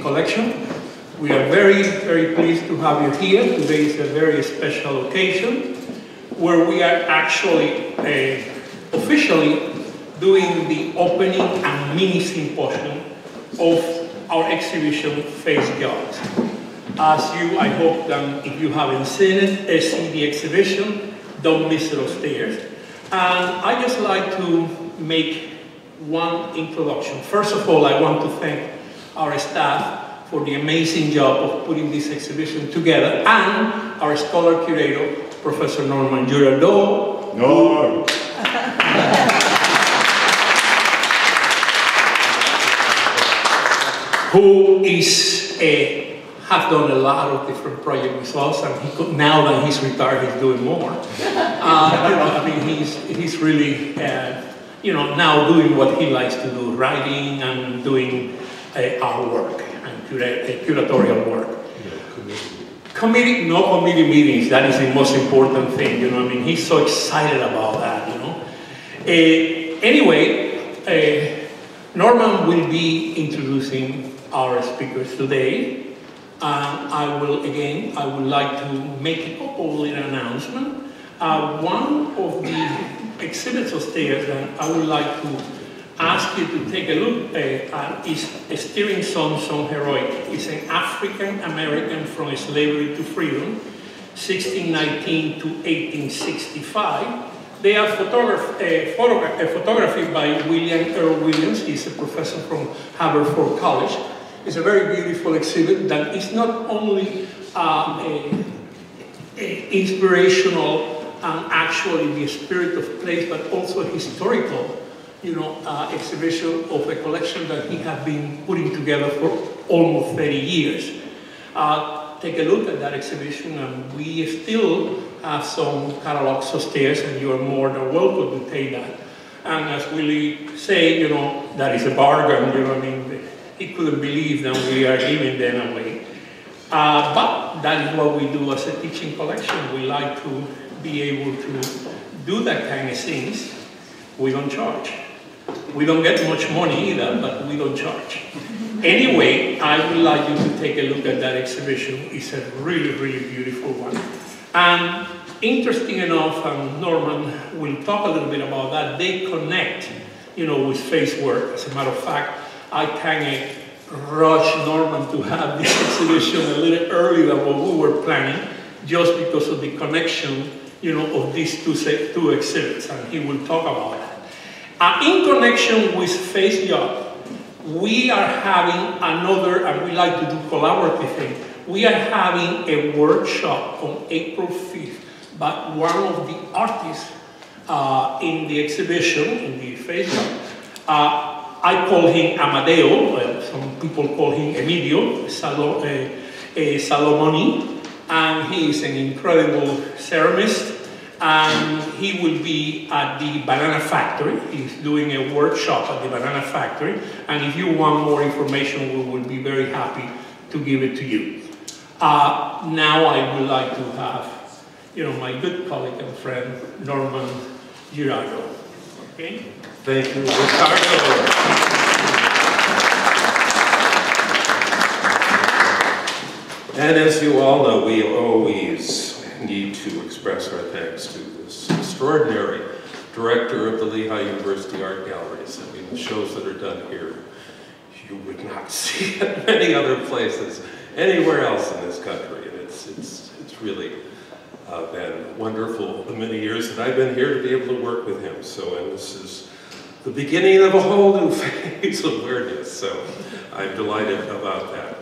collection. We are very, very pleased to have you here. Today is a very special occasion where we are actually officially doing the opening and mini symposium of our exhibition, Face Jugs. As you, I hope that if you haven't seen it, see the exhibition, don't miss it upstairs. And I just like to make one introduction. First of all, I want to thank our staff for the amazing job of putting this exhibition together, and our scholar curator, Professor Norman Girardot. No. Who is has done a lot of different projects with us, and now that he's retired, he's doing more. I mean, he's really now doing what he likes to do, writing and doing our work and curatorial work. No committee meetings, that is the most important thing, I mean, he's so excited about that, Anyway, Norman will be introducing our speakers today. I would like to make a couple little announcements. One of the exhibits upstairs that I would like to ask you to take a look at is Steering Son Heroic. It's an African American from slavery to freedom, 1619 to 1865. They are photography by William Earl Williams. He's a professor from Haverford College. It's a very beautiful exhibit that is not only inspirational and actually the spirit of place, but also historical, exhibition of a collection that he has been putting together for almost 30 years. Take a look at that exhibition, and we still have some catalogs upstairs, and you are more than welcome to take that. And as Willie say, that is a bargain, I mean, he couldn't believe that we are giving them away. But that is what we do as a teaching collection. We like to be able to do that kind of things. We don't charge. We don't get much money either, but we don't charge. Anyway, I would like you to take a look at that exhibition. It's a really, really beautiful one. And interesting enough, and Norman will talk a little bit about that, they connect, with Facework. As a matter of fact, I kind of rushed Norman to have this exhibition a little earlier than what we were planning, just because of the connection, of these two exhibits, and he will talk about that. In connection with Face Jugs, we are having another, and we like to do collaborative things. We are having a workshop on April 5th by one of the artists in the exhibition, in the Face Jugs. I call him Amadeo, some people call him Emilio Salomoni, and he is an incredible ceramist, and he will be at the Banana Factory. He's doing a workshop at the Banana Factory, and if you want more information, we will be very happy to give it to you. Now I would like to have, my good colleague and friend, Norman Girardot. Okay? Thank you, Ricardo. And as you all know, we always need to express our thanks to this extraordinary director of the Lehigh University Art Galleries. I mean, the shows that are done here, you would not see at many other places, anywhere else in this country. And it's really been wonderful the many years that I've been here to be able to work with him. And this is the beginning of a whole new phase of weirdness, so I'm delighted about that.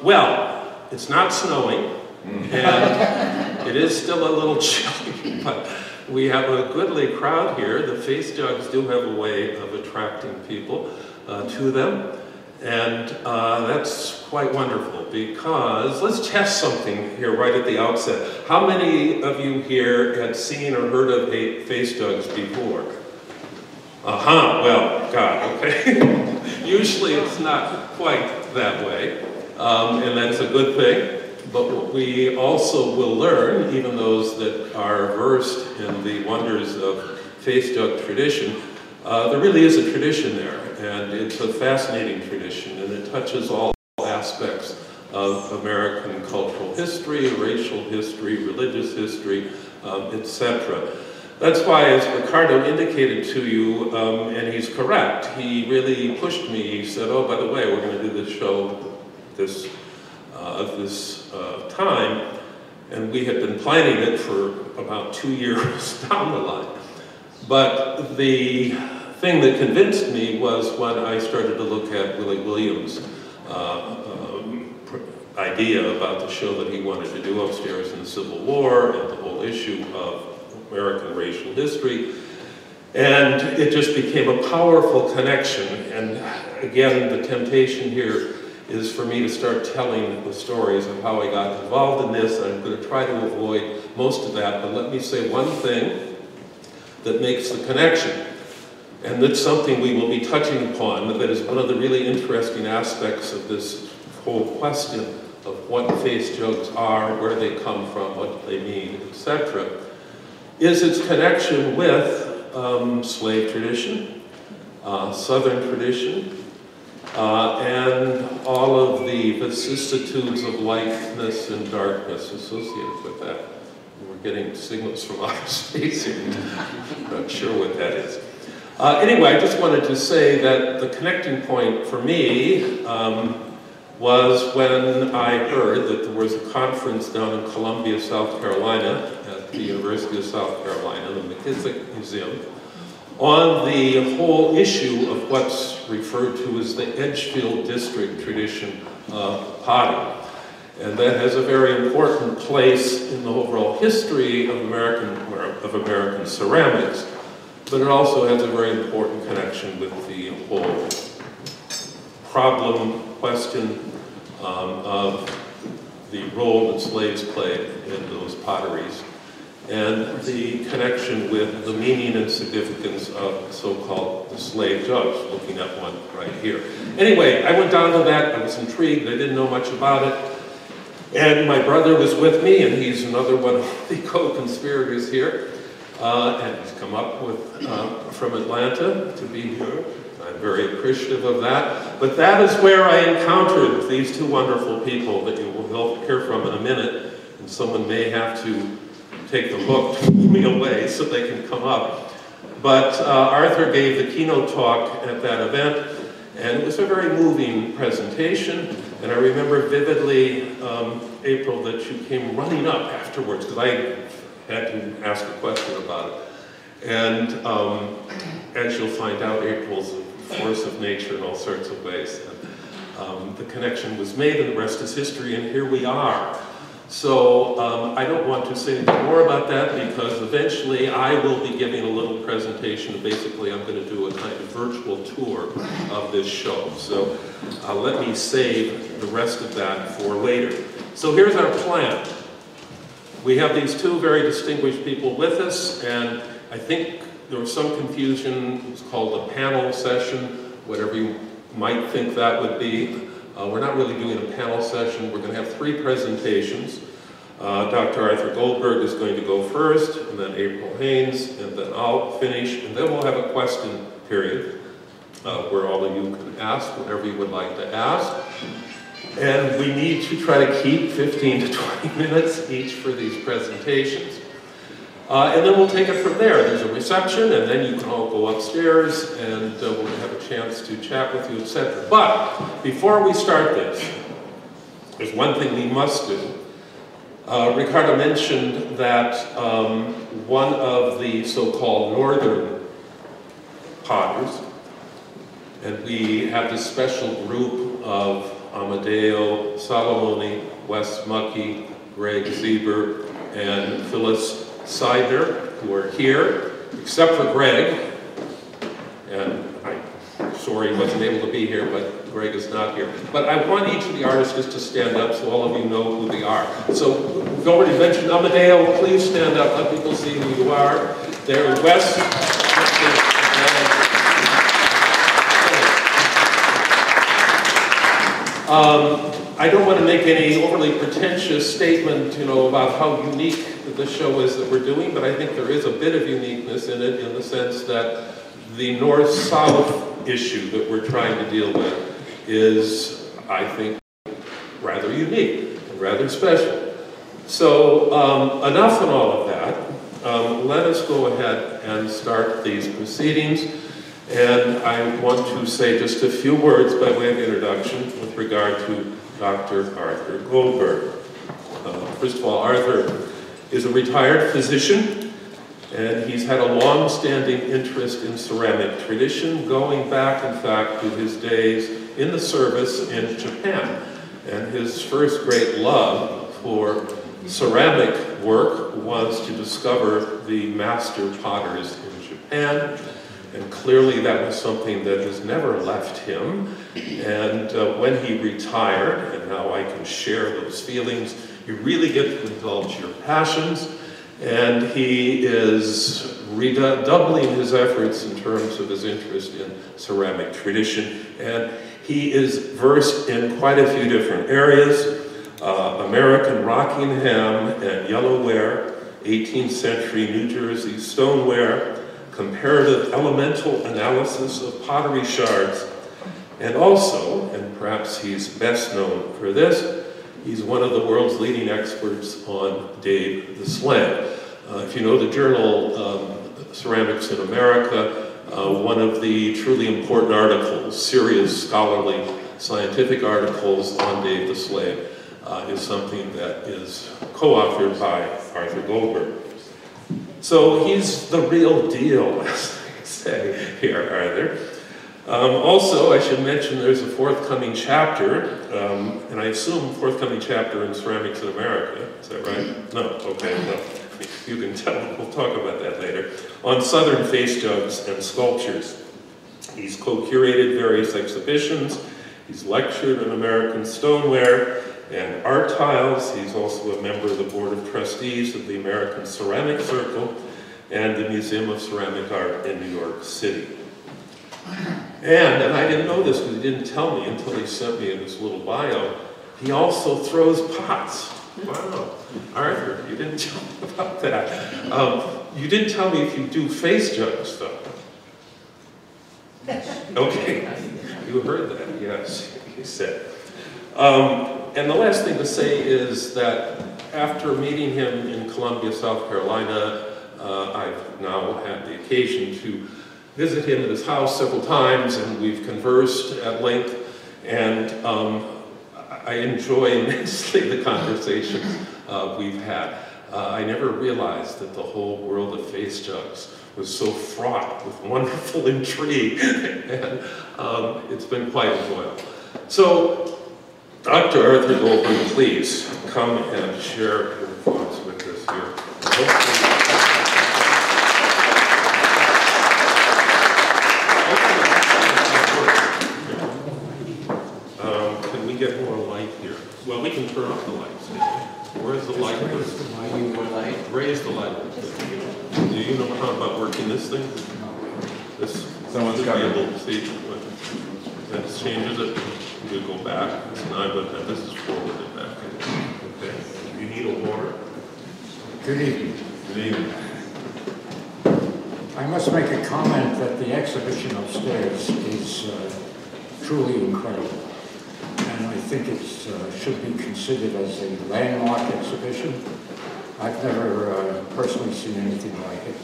Well, it's not snowing, and it is still a little chilly, but we have a goodly crowd here. The Face Jugs do have a way of attracting people to them, and that's quite wonderful, because let's test something here right at the outset. How many of you here had seen or heard of Face Jugs before? Well, God, okay. Usually it's not quite that way, and that's a good thing. But what we also will learn, even those that are versed in the wonders of Face Jug tradition, there really is a tradition there, and it's a fascinating tradition, and it touches all aspects of American cultural history, racial history, religious history, etc. That's why, as Ricardo indicated to you, and he's correct, he really pushed me. He said, oh, by the way, we're going to do this show this time, and we had been planning it for about 2 years down the line. But the thing that convinced me was when I started to look at Willie Williams' idea about the show that he wanted to do upstairs in the Civil War and the whole issue of American racial history. And it just became a powerful connection. And again, the temptation here is for me to start telling the stories of how I got involved in this. I'm going to try to avoid most of that, but let me say one thing that makes the connection. And that's something we will be touching upon, that is one of the really interesting aspects of this whole question of what face jugs are, where they come from, what they mean, etc., is its connection with slave tradition, Southern tradition, and all of the vicissitudes of lightness and darkness associated with that. We're getting signals from outer space here. I'm not sure what that is. Anyway, I just wanted to say that the connecting point for me was when I heard that there was a conference down in Columbia, South Carolina, at the University of South Carolina, the McKissick Museum, on the whole issue of what's referred to as the Edgefield District tradition of pottery. And that has a very important place in the overall history of American ceramics, but it also has a very important connection with the whole problem, question of the role that slaves played in those potteries, and the connection with the meaning and significance of so-called the slave jugs, looking at one right here. Anyway, I went down to that, I was intrigued, I didn't know much about it, and my brother was with me, and he's another one of the co-conspirators here, and he's come up with, from Atlanta to be here. I'm very appreciative of that. But that is where I encountered these two wonderful people that you will hear from in a minute, and someone may have to take the hook to move me away so they can come up. But Arthur gave the keynote talk at that event, and it was a very moving presentation. And I remember vividly, April, that you came running up afterwards, because I had to ask a question about it. And as you'll find out, April's a force of nature in all sorts of ways. And, the connection was made, and the rest is history, and here we are. So I don't want to say anything more about that, because eventually I will be giving a little presentation. Basically, I'm going to do a kind of virtual tour of this show. So let me save the rest of that for later. So here's our plan. We have these two very distinguished people with us, and I think there was some confusion. It's called a panel session, whatever you might think that would be. We're not really doing a panel session. We're going to have 3 presentations. Dr. Arthur Goldberg is going to go first, and then April Hynes, and then I'll finish, and then we'll have a question period where all of you can ask whatever you would like to ask. And we need to try to keep 15 to 20 minutes each for these presentations. And then we'll take it from there. There's a reception, and then you can all go upstairs, and we'll have a chance to chat with you, etc. But before we start this, there's one thing we must do. Ricardo mentioned that one of the so-called northern potters, and we have this special group of Amadeo Salomone, Wes Muckey, Greg Zieber, and Phyllis Seidner, who are here, except for Greg, and I'm sorry he wasn't able to be here, but Greg is not here. But I want each of the artists just to stand up so all of you know who they are. So we've already mentioned Amadeo. Please stand up, let people see who you are. There is Wes. I don't want to make any overly pretentious statement, about how unique the show is that we're doing, but I think there is a bit of uniqueness in it, in the sense that the north-south issue that we're trying to deal with is I think, rather unique and rather special. So enough on all of that. Let us go ahead and start these proceedings. And I want to say just a few words by way of introduction with regard to Dr. Arthur Goldberg. First of all, Arthur is a retired physician, and he's had a long-standing interest in ceramic tradition, going back, in fact, to his days in the service in Japan. And his first great love for ceramic work was to discover the master potters in Japan. And clearly that was something that has never left him. And when he retired, and now I can share those feelings, you really get to indulge your passions. And he is redoubling his efforts in terms of his interest in ceramic tradition. And he is versed in quite a few different areas. American Rockingham and yellowware, 18th century New Jersey stoneware, comparative elemental analysis of pottery shards, and also, and perhaps he's best known for this, he's one of the world's leading experts on Dave the Sled. If you know the journal Ceramics in America, one of the truly important articles, serious scholarly scientific articles on Dave the Sled, is something that is co-authored by Arthur Goldberg. So he's the real deal, as I say here, Arthur. Also, I should mention there's a forthcoming chapter, and I assume forthcoming chapter in Ceramics in America. Is that right? No, okay, no. You can tell, we'll talk about that later. On Southern face jugs and sculptures. He's co-curated various exhibitions. He's lectured on American stoneware and art tiles. He's also a member of the Board of Trustees of the American Ceramic Circle and the Museum of Ceramic Art in New York City. And I didn't know this because he didn't tell me until he sent me in this little bio, he also throws pots. Wow. Arthur, you didn't tell me about that. You didn't tell me if you do face jugs, though. Okay, you heard that, yes, he said. And the last thing to say is that after meeting him in Columbia, South Carolina, I've now had the occasion to visit him at his house several times, and we've conversed at length, and I enjoy immensely the conversations we've had. I never realized that the whole world of face jugs was so fraught with wonderful intrigue, and it's been quite enjoyable. So, Dr. Arthur Goldberg, please come and share your thoughts with us here. Can we get more light here? Well, we can turn off the lights. Where's the light? Raise the light. Do you know how about working this thing? This. Someone's got to be able to see. That changes it. We go back. It's not, but this is forward and back. Okay. You need a water? Good evening. Good evening. I must make a comment that the exhibition upstairs is truly incredible. And I think it should be considered as a landmark exhibition. I've never personally seen anything like it.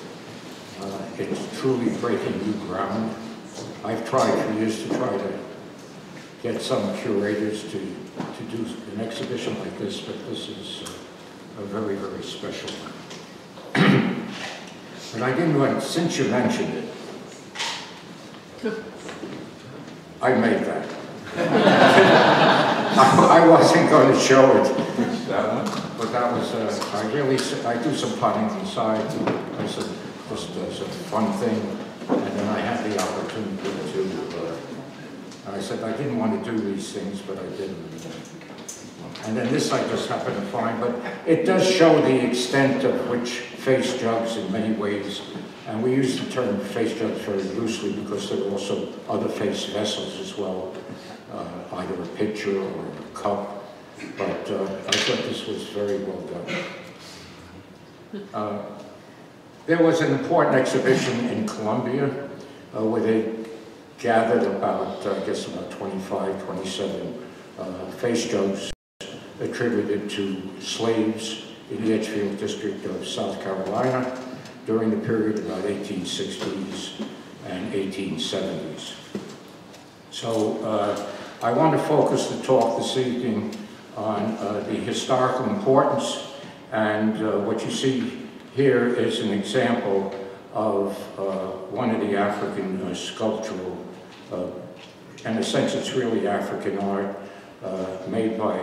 It's truly breaking new ground. I've tried for years to try to get some curators to do an exhibition like this, but this is a very, very special one. But I didn't want, since you mentioned it, I made that. I wasn't going to show it, but that was, I do some potting on the side. I said, just as a fun thing, and then I had the opportunity to, I said I didn't want to do these things, but I did. And then this I just happened to find, but it does show the extent of which face jugs in many ways, and we use the term face jugs very loosely because there are also other face vessels as well, either a pitcher or a cup, but I thought this was very well done. There was an important exhibition in Columbia where they gathered about, I guess about 25, 27 face jugs attributed to slaves in the Edgefield district of South Carolina during the period about 1860s and 1870s. So I want to focus the talk this evening on the historical importance, and what you see here is an example of one of the African sculptural, in a sense it's really African art, made by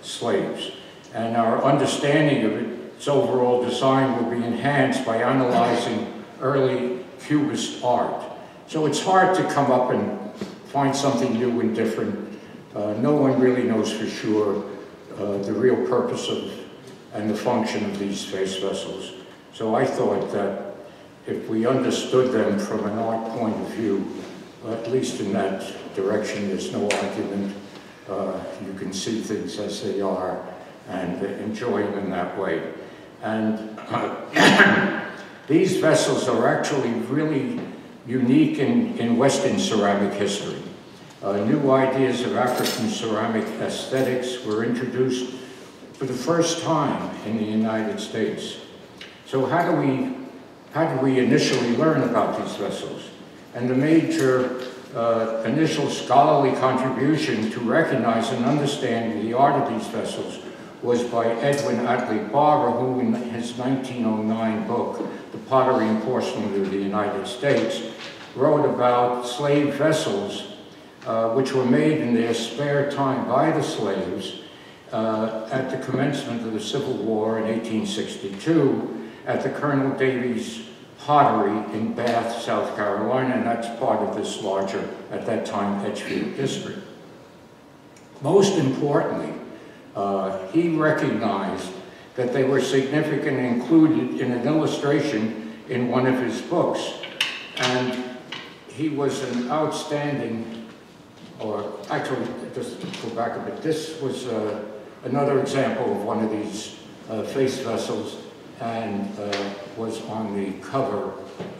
slaves. And our understanding of its overall design will be enhanced by analyzing early Cubist art. So it's hard to come up and find something new and different. No one really knows for sure the real purpose of and the function of these face vessels. So I thought that if we understood them from an art point of view, at least in that direction, there's no argument. You can see things as they are and enjoy them in that way. And these vessels are actually really unique in Western ceramic history. New ideas of African ceramic aesthetics were introduced for the first time in the United States. So how did we initially learn about these vessels? And the major initial scholarly contribution to recognize and understand the art of these vessels was by Edwin Atlee Barber, who in his 1909 book, The Pottery and Porcelain of the United States, wrote about slave vessels which were made in their spare time by the slaves at the commencement of the Civil War in 1862 at the Colonel Davies Pottery in Bath, South Carolina, and that's part of this larger, at that time, Edgefield district. Most importantly, he recognized that they were significantly included in an illustration in one of his books. And he was an outstanding, or actually, just to go back a bit, this was another example of one of these face vessels, and was on the cover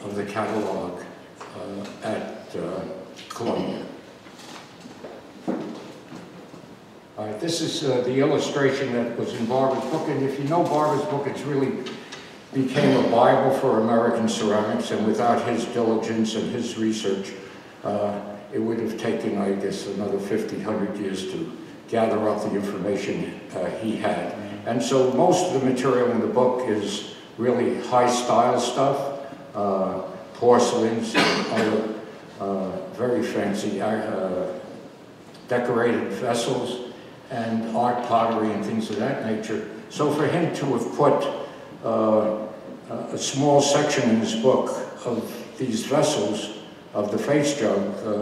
of the catalog at Columbia. This is the illustration that was in Barber's book, and if you know Barber's book, it's really became a Bible for American ceramics, and without his diligence and his research, it would have taken, I guess, another 50, 100 years to gather up the information he had. And so most of the material in the book is really high-style stuff, porcelains, other very fancy decorated vessels, and art pottery and things of that nature. So for him to have put a small section in his book of these vessels, of the face jug,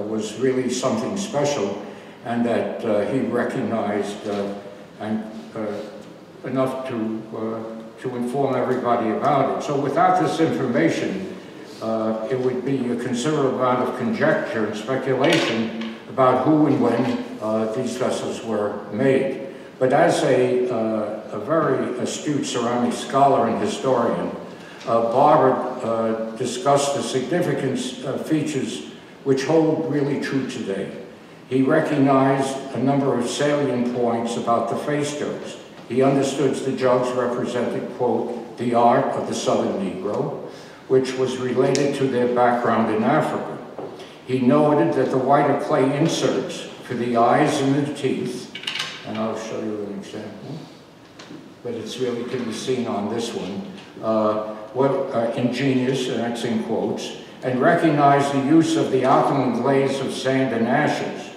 was really something special, and that he recognized and enough to inform everybody about it. So without this information, it would be a considerable amount of conjecture and speculation about who and when these vessels were made. But as a very astute ceramic scholar and historian, Barber discussed the significant features which hold really true today. He recognized a number of salient points about the face jugs. He understood the jugs represented, quote, the art of the Southern Negro, which was related to their background in Africa. He noted that the white clay inserts for the eyes and the teeth, and I'll show you an example, but it's really to be seen on this one, were ingenious, and that's in quotes, and recognized the use of the alkaline glaze of sand and ashes.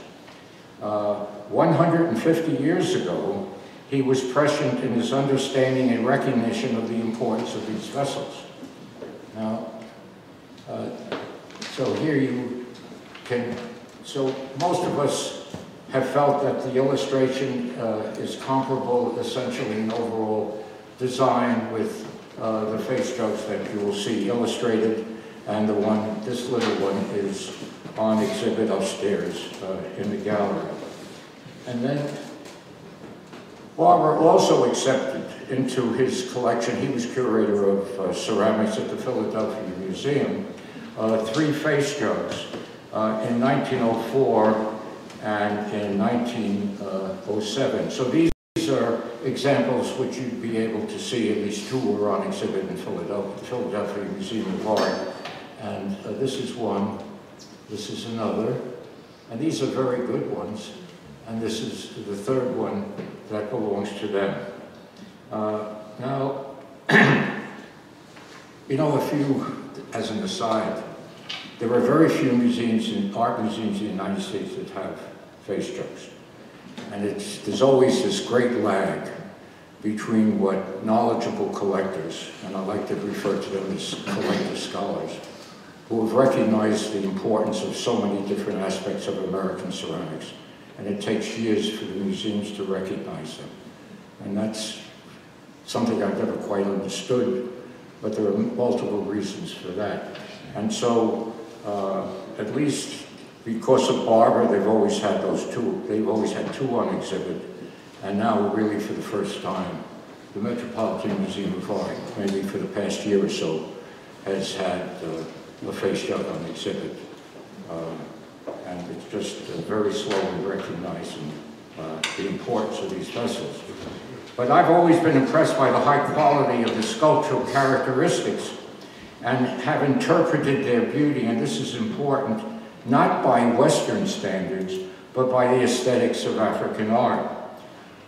150 years ago, he was prescient in his understanding and recognition of the importance of these vessels. Now, so here you can, so most of us have felt that the illustration is comparable essentially in overall design with the face jugs that you will see illustrated, and the one, this little one, is on exhibit upstairs in the gallery. And then Barber also accepted into his collection, he was curator of ceramics at the Philadelphia Museum, 3 face jugs. In 1904, and in 1907. So these are examples which you'd be able to see. At least two were on exhibit in Philadelphia, the Philadelphia Museum of Art. And this is one, this is another, and these are very good ones. And this is the third one that belongs to them. Now, you know, as an aside, there are very few museums, art museums in the United States that have face jugs. And there's always this great lag between what knowledgeable collectors, and I like to refer to them as collector scholars, who have recognized the importance of so many different aspects of American ceramics. And it takes years for the museums to recognize them. And that's something I've never quite understood, but there are multiple reasons for that. And so, at least because of Barbara, they've always had those two. They've always had two on exhibit. And now, really for the first time, the Metropolitan Museum of Art, maybe for the past year or so, has had a face jug on exhibit. And it's just very slowly recognizing the importance of these vessels. But I've always been impressed by the high quality of the sculptural characteristics and have interpreted their beauty, and this is important, not by Western standards, but by the aesthetics of African art.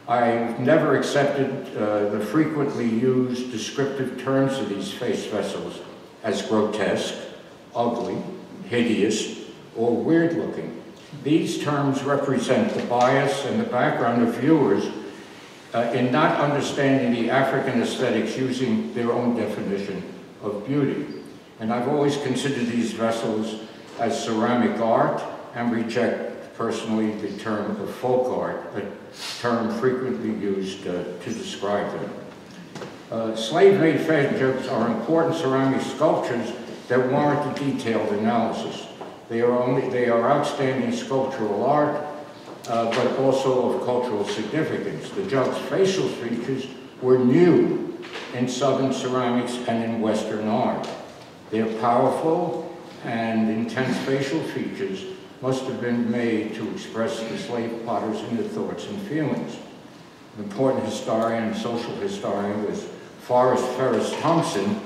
I've never accepted the frequently used descriptive terms of these face vessels as grotesque, ugly, hideous, or weird looking. These terms represent the bias and the background of viewers in not understanding the African aesthetics using their own definition of beauty. And I've always considered these vessels as ceramic art and reject personally the term of folk art, a term frequently used to describe them. Slave-made face jugs are important ceramic sculptures that warrant a detailed analysis. They are outstanding sculptural art, but also of cultural significance. The jug's facial features were new in Southern ceramics and in Western art. Their powerful and intense facial features must have been made to express the slave potter's inner thoughts and feelings. An important historian and social historian was Forrest Ferris Thompson,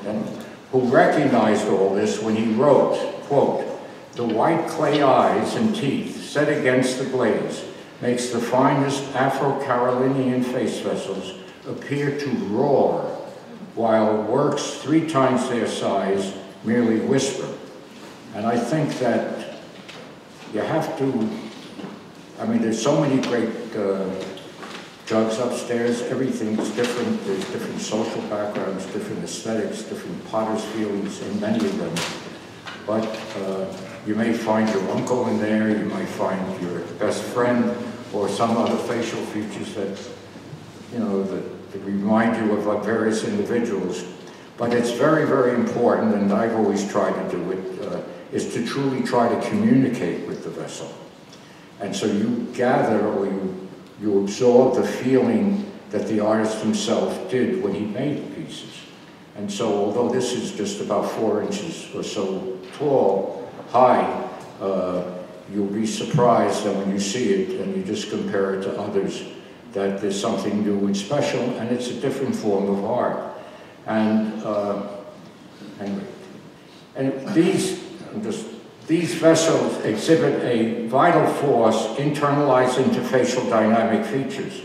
who recognized all this when he wrote, quote, "The white clay eyes and teeth set against the glaze makes the finest Afro-Carolinian face vessels appear to roar, while works 3 times their size merely whisper." And I think that you have to, I mean, there's so many great jugs upstairs, everything's different, there's different social backgrounds, different aesthetics, different potter's feelings in many of them. But you may find your uncle in there, you might find your best friend, or some other facial features that, you know, that remind you of various individuals. But it's very, very important, and I've always tried to do it, is to truly try to communicate with the vessel. And so you gather, or you absorb the feeling that the artist himself did when he made the pieces. And so although this is just about 4 inches or so high, you'll be surprised that when you see it and you just compare it to others, that there's something new and special, and it's a different form of art. And these vessels exhibit a vital force internalized into facial dynamic features.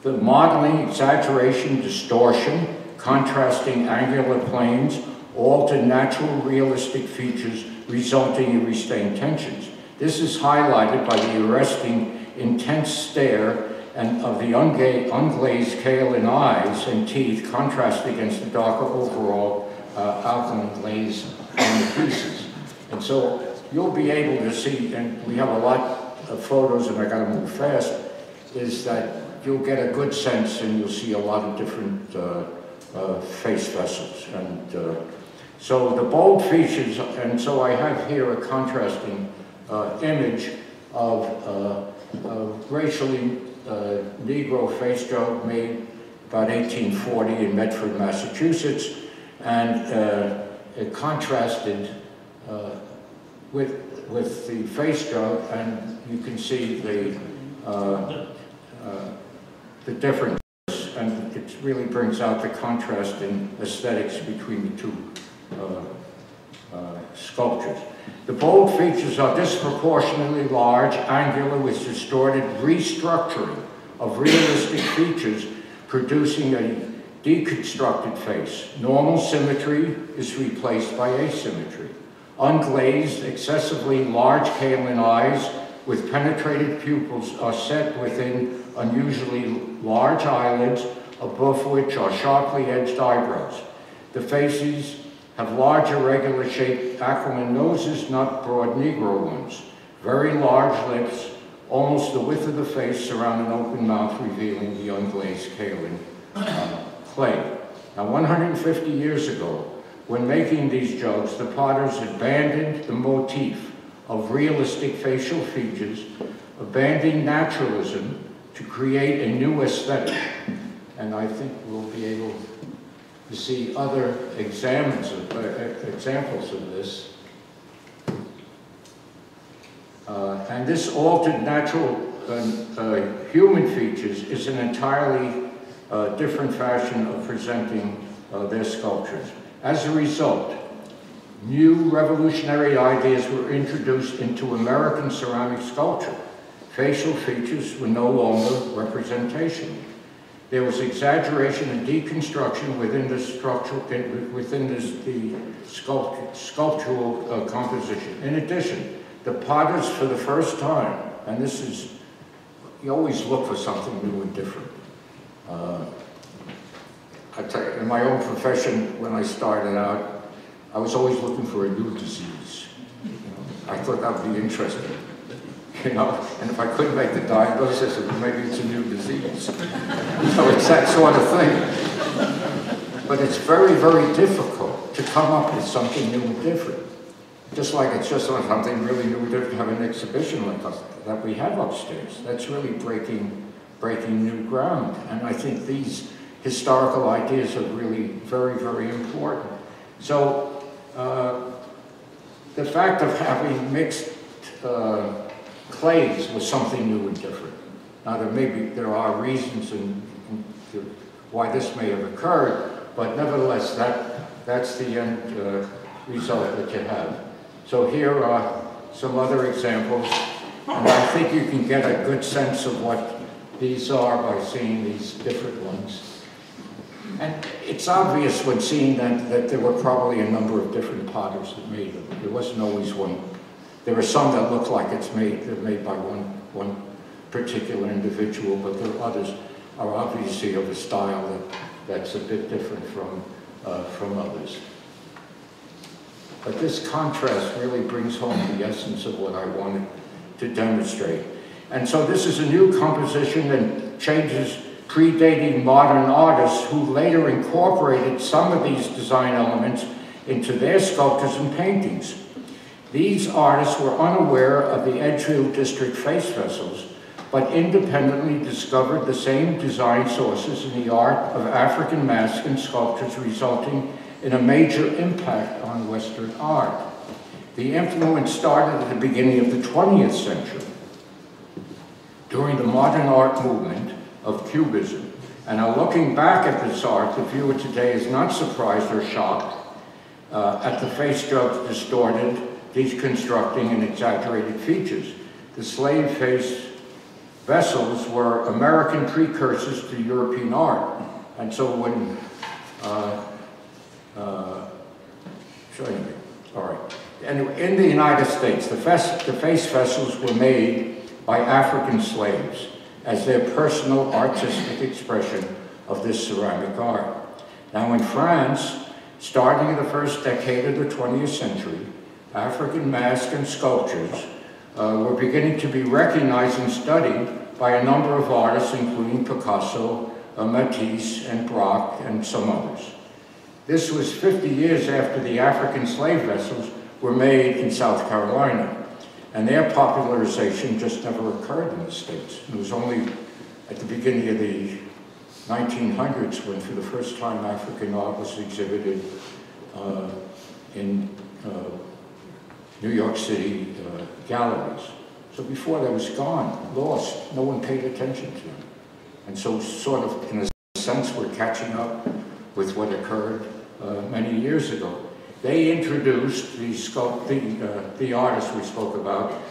The modeling, exaggeration, distortion, contrasting angular planes, all to natural realistic features resulting in restrained tensions. This is highlighted by the arresting, intense stare and of the unglazed kaolin eyes and teeth contrast against the darker overall alkaline glaze on the pieces. And so you'll be able to see, and we have a lot of photos, and I gotta move fast, is that you'll get a good sense and you'll see a lot of different face vessels. And so the bold features, and so I have here a contrasting image of racially Negro face jug made about 1840 in Medford, Massachusetts, and it contrasted with with the face jug, and you can see the difference, and it really brings out the contrast in aesthetics between the two sculptures. The bold features are disproportionately large, angular, with distorted restructuring of realistic features, producing a deconstructed face. Normal symmetry is replaced by asymmetry. Unglazed, excessively large kaolin eyes with penetrated pupils are set within unusually large eyelids, above which are sharply edged eyebrows. The faces have large, irregular shaped aquiline noses, not broad Negro ones. Very large lips, almost the width of the face, surround an open mouth, revealing the unglazed kaolin clay. Now, 150 years ago, when making these jugs, the potters abandoned the motif of realistic facial features, abandoning naturalism to create a new aesthetic. And I think we'll be able to see other examples of this. And this altered natural human features is an entirely different fashion of presenting their sculptures. As a result, new revolutionary ideas were introduced into American ceramic sculpture. Facial features were no longer representational. There was exaggeration and deconstruction within the sculptural composition. In addition, the potters, for the first time, and this is, you always look for something new and different. I tell you, in my own profession, when I started out, I was always looking for a new disease. I thought that would be interesting. And if I couldn't make the diagnosis, maybe it's a new disease. So it's that sort of thing. But it's very, very difficult to come up with something new and different. Just like it's just something really new and different to have an exhibition like that we have upstairs. That's really breaking new ground. And I think these historical ideas are really very, very important. So the fact of having mixed clays was something new and different. Now there are reasons why this may have occurred, but nevertheless that's the end result that you have. So here are some other examples, and I think you can get a good sense of what these are by seeing these different ones. And it's obvious when seeing that there were probably a number of different potters that made them. There wasn't always one. There are some that look like they're made by one particular individual, but there are others are obviously of a style that's a bit different from others. But this contrast really brings home the essence of what I wanted to demonstrate. And so this is a new composition and changes predating modern artists who later incorporated some of these design elements into their sculptures and paintings. These artists were unaware of the Edgefield District face vessels, but independently discovered the same design sources in the art of African masks and sculptures, resulting in a major impact on Western art. The influence started at the beginning of the 20th century, during the modern art movement of Cubism. And now looking back at this art, the viewer today is not surprised or shocked at the face jugs distorted, deconstructing, and exaggerated features. The slave face vessels were American precursors to European art. And so when, all right. And in the United States, the face vessels were made by African slaves as their personal artistic expression of this ceramic art. Now in France, starting in the first decade of the 20th century, African masks and sculptures were beginning to be recognized and studied by a number of artists, including Picasso, Matisse, and Braque, and some others. This was 50 years after the African slave vessels were made in South Carolina, and their popularization just never occurred in the States. It was only at the beginning of the 1900s when, for the first time, African art was exhibited in New York City galleries. So before they was gone, lost, no one paid attention to them. And so sort of, in a sense, we're catching up with what occurred many years ago. They introduced the artists we spoke about,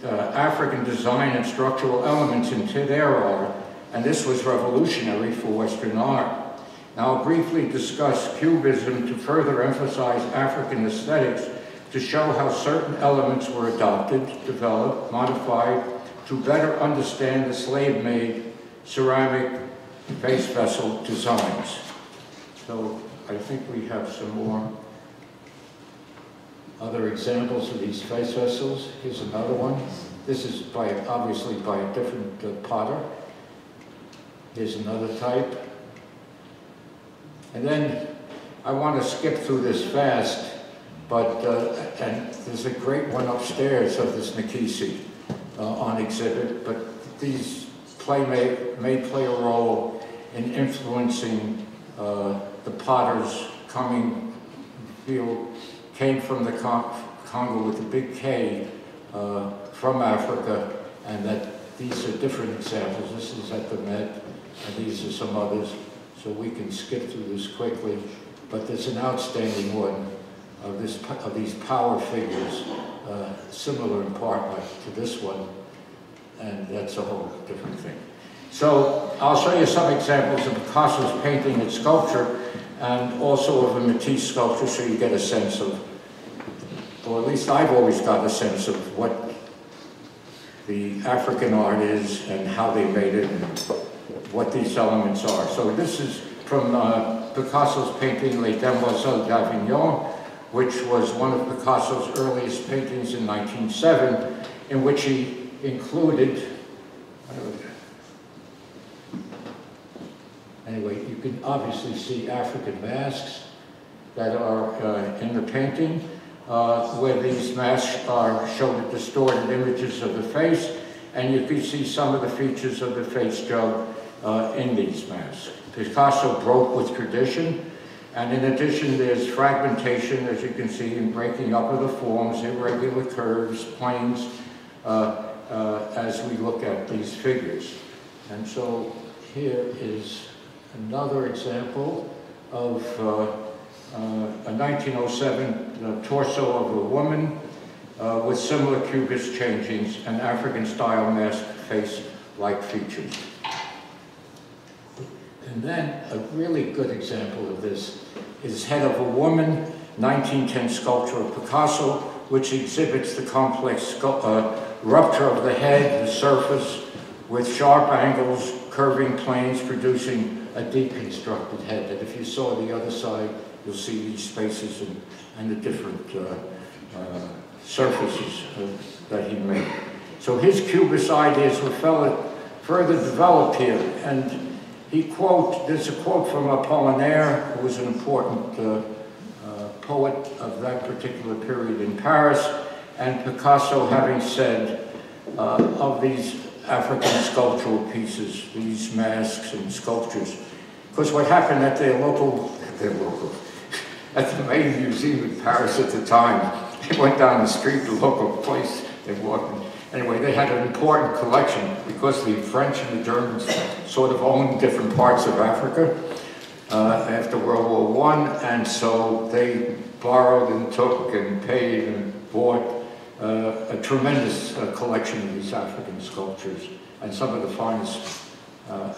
African design and structural elements into their art, and this was revolutionary for Western art. Now I'll briefly discuss Cubism to further emphasize African aesthetics, to show how certain elements were adopted, developed, modified, to better understand the slave-made ceramic vase vessel designs. So I think we have some more other examples of these vase vessels. Here's another one. This is obviously by a different potter. Here's another type. And then I want to skip through this fast, but and there's a great one upstairs of this Nikisi on exhibit, but these may play a role in influencing the potters came from the Congo with a big K from Africa, and that these are different examples. This is at the Met, and these are some others, so we can skip through this quickly. But there's an outstanding one of these power figures, similar in part to this one, and that's a whole different thing. So I'll show you some examples of Picasso's painting and sculpture, and also of a Matisse sculpture, so you get a sense of, or at least I've always got a sense of what the African art is and how they made it and what these elements are. So this is from Picasso's painting Les Demoiselles d'Avignon, which was one of Picasso's earliest paintings in 1907, in which he included, anyway, you can obviously see African masks that are in the painting, where these masks show the distorted images of the face, and you can see some of the features of the face jug in these masks. Picasso broke with tradition, and in addition there's fragmentation, as you can see, in breaking up of the forms, irregular curves, planes, as we look at these figures. And so here is another example of a 1907 torso of a woman with similar Cubist changings and African-style mask face-like features. And then a really good example of this is Head of a Woman, 1910 sculpture of Picasso, which exhibits the complex rupture of the head, the surface, with sharp angles, curving planes, producing a deconstructed head. And if you saw the other side, you'll see these spaces and the different surfaces that he made. So his Cubist ideas were further developed here, and there's a quote from Apollinaire, who was an important poet of that particular period in Paris, and Picasso having said of these African sculptural pieces, these masks and sculptures, because what happened at at the main museum in Paris at the time, they went down the street, the local place, they walked in. Anyway, they had an important collection because the French and the Germans sort of owned different parts of Africa after World War I, and so they borrowed and took and paid and bought a tremendous collection of these African sculptures, and some of the finest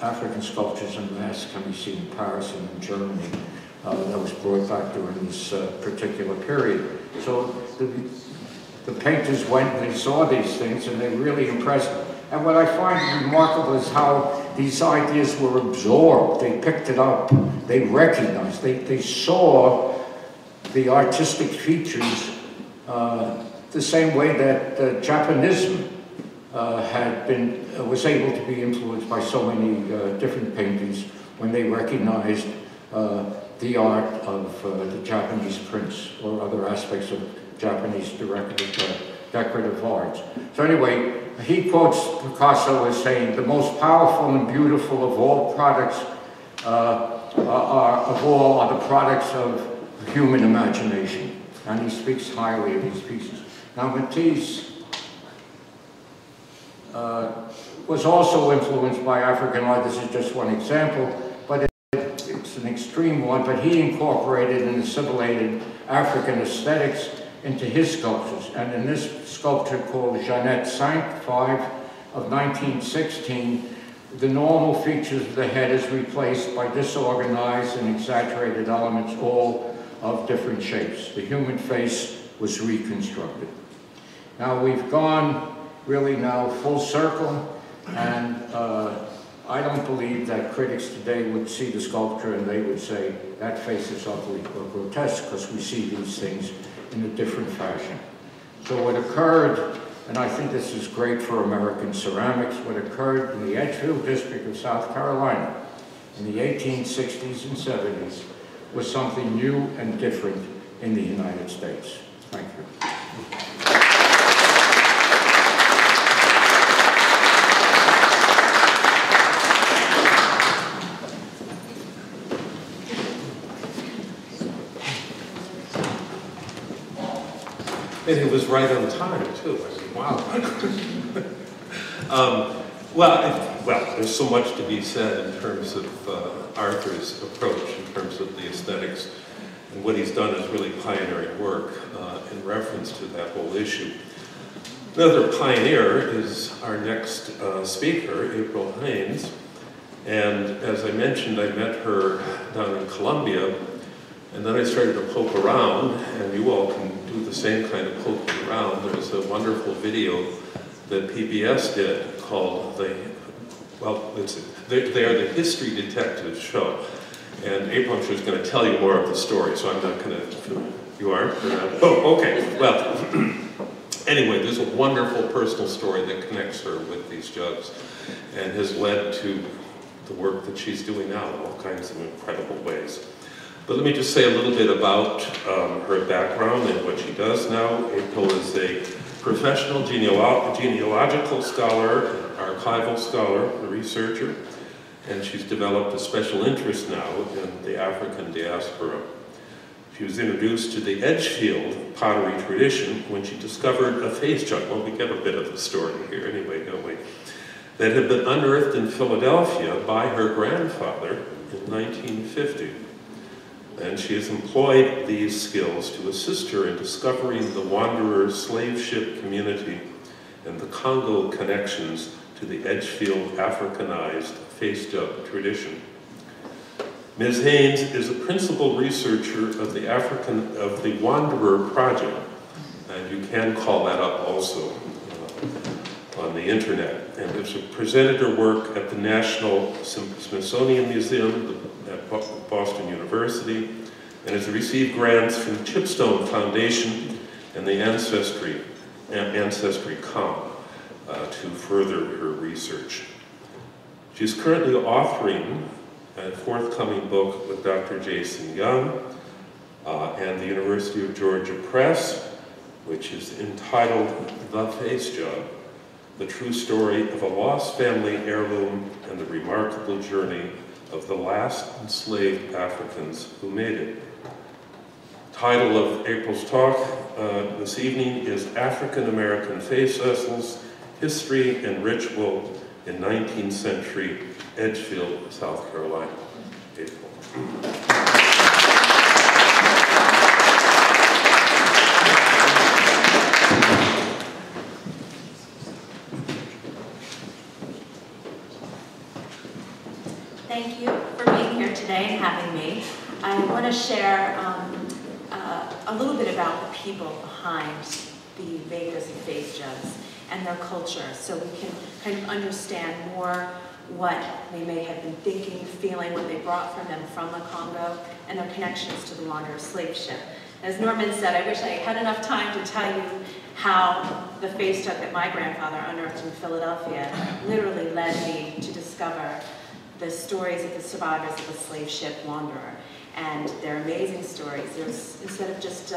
African sculptures and masks can be seen in Paris and in Germany. That was brought back during this particular period. So the painters went and they saw these things and they really impressed them. And what I find remarkable is how these ideas were absorbed. They picked it up, they recognized, they saw the artistic features the same way that Japanism was able to be influenced by so many different paintings when they recognized the art of the Japanese prints or other aspects of Japanese decorative arts. So anyway, he quotes Picasso as saying, "The most powerful and beautiful of all products are the products of human imagination." And he speaks highly of these pieces. Now, Matisse was also influenced by African art. This is just one example, but it's an extreme one, but he incorporated and assimilated African aesthetics into his sculptures. And in this sculpture called Jeannette 5 of 1916, the normal features of the head is replaced by disorganized and exaggerated elements, all of different shapes. The human face was reconstructed. Now we've gone really now full circle, and I don't believe that critics today would see the sculpture and they would say that face is ugly or grotesque, because we see these things in a different fashion. So what occurred, and I think this is great for American ceramics, what occurred in the Edgefield district of South Carolina in the 1860s and 70s was something new and different in the United States. Thank you. And it was right on time, too. I mean, wow. Well, there's so much to be said in terms of Arthur's approach, in terms of the aesthetics. And what he's done is really pioneering work in reference to that whole issue. Another pioneer is our next speaker, April Hynes. And as I mentioned, I met her down in Columbia. And then I started to poke around, and you all can do the same kind of poking around. There was a wonderful video that PBS did called they are the History Detectives show. And April, I'm sure, is going to tell you more of the story, so I'm not going to, you aren't? Oh, okay. Well, anyway, there's a wonderful personal story that connects her with these jugs and has led to the work that she's doing now in all kinds of incredible ways. But let me just say a little bit about her background and what she does now. April is a professional genealogical scholar, archival scholar, a researcher, and she's developed a special interest now in the African diaspora. She was introduced to the Edgefield pottery tradition when she discovered a face jug. Well, we get a bit of the story here anyway, don't we? That had been unearthed in Philadelphia by her grandfather in 1950. And she has employed these skills to assist her in discovering the wanderer slave ship community and the Congo connections to the Edgefield Africanized face jug tradition. Ms. Hynes is a principal researcher of the Wanderer Project, and you can call that up also on the internet, and has presented her work at the National Smithsonian Museum at Boston University, and has received grants from the Chipstone Foundation and the Ancestry.com to further her research. She's currently authoring a forthcoming book with Dr. Jason Young and the University of Georgia Press, which is entitled The Face Jug, The True Story of a Lost Family Heirloom and the Remarkable Journey of the Last Enslaved Africans Who Made It. Title of April's talk this evening is African American Face Vessels, History and Ritual in 19th Century Edgefield, South Carolina. April. Thank you for being here today and having me. I want to share a little bit about the people behind the makers of face jugs and their culture, so we can kind of understand more what they may have been thinking, feeling, what they brought from them from the Congo, and their connections to the wanderer slave ship. As Norman said, I wish I had enough time to tell you how the face jug that my grandfather unearthed in Philadelphia literally led me to discover the stories of the survivors of the slave ship Wanderer. And they're amazing stories. There's, instead of just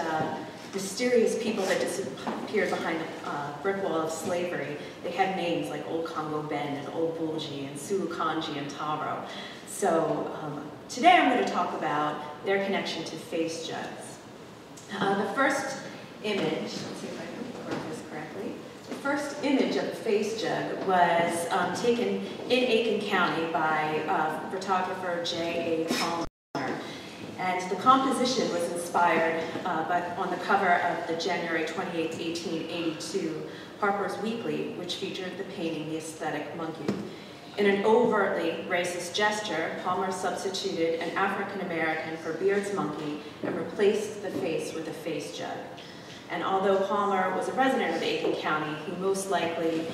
mysterious people that disappeared behind the brick wall of slavery, they had names like Old Congo Ben and Old Bulgi and Sulukanji and Taro. So today I'm going to talk about their connection to face jugs. The first image, let's see if I can first image of the face jug was taken in Aiken County by photographer J.A. Palmer. And the composition was inspired on the cover of the January 28, 1882 Harper's Weekly, which featured the painting The Aesthetic Monkey. In an overtly racist gesture, Palmer substituted an African-American for Beard's monkey and replaced the face with a face jug. And although Palmer was a resident of Aiken County, he most likely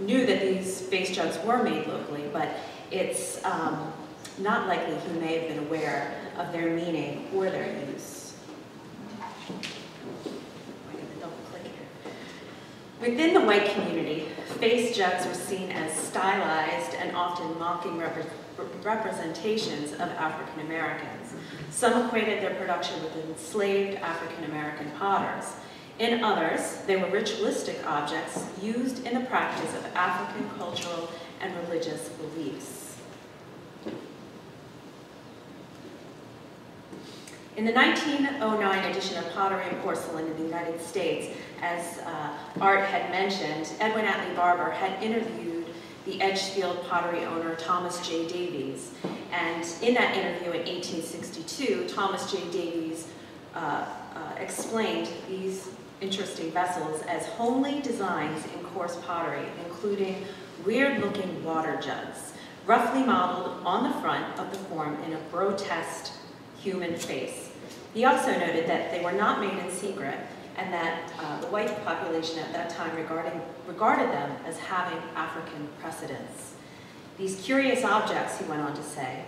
knew that these face jugs were made locally, but it's not likely he may have been aware of their meaning or their use. Within the white community, face jugs were seen as stylized and often mocking representations of African Americans. Some equated their production with enslaved African American potters. In others, they were ritualistic objects used in the practice of African cultural and religious beliefs. In the 1909 edition of Pottery and Porcelain in the United States, as Art had mentioned, Edwin Atlee Barber had interviewed the Edgefield pottery owner Thomas J. Davies. And in that interview in 1862, Thomas J. Davies explained these interesting vessels as homely designs in coarse pottery, including weird-looking water jugs, roughly modeled on the front of the form in a grotesque human face. He also noted that they were not made in secret and that the white population at that time regarded them as having African precedence. These curious objects, he went on to say,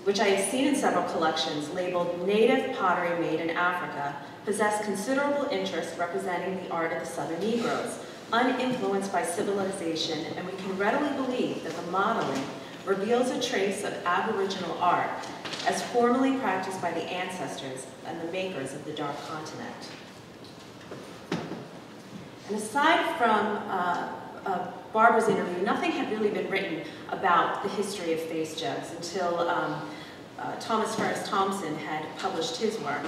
which I have seen in several collections labeled native pottery made in Africa, possess considerable interest representing the art of the Southern Negroes, uninfluenced by civilization, and we can readily believe that the modeling reveals a trace of Aboriginal art as formerly practiced by the ancestors and the makers of the Dark Continent. And aside from Barber's interview, nothing had really been written about the history of face jugs until Thomas Ferris Thompson had published his work.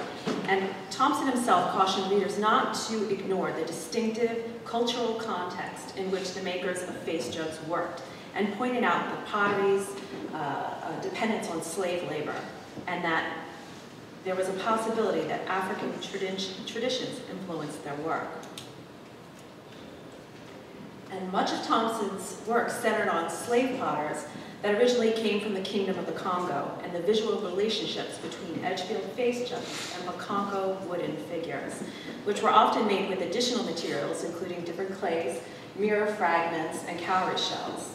And Thompson himself cautioned readers not to ignore the distinctive cultural context in which the makers of face jugs worked, and pointed out the pottery's dependence on slave labor, and that there was a possibility that African traditions influenced their work. And much of Thompson's work centered on slave potters that originally came from the Kingdom of the Congo and the visual relationships between Edgefield face jugs and Makonko wooden figures, which were often made with additional materials, including different clays, mirror fragments, and cowrie shells.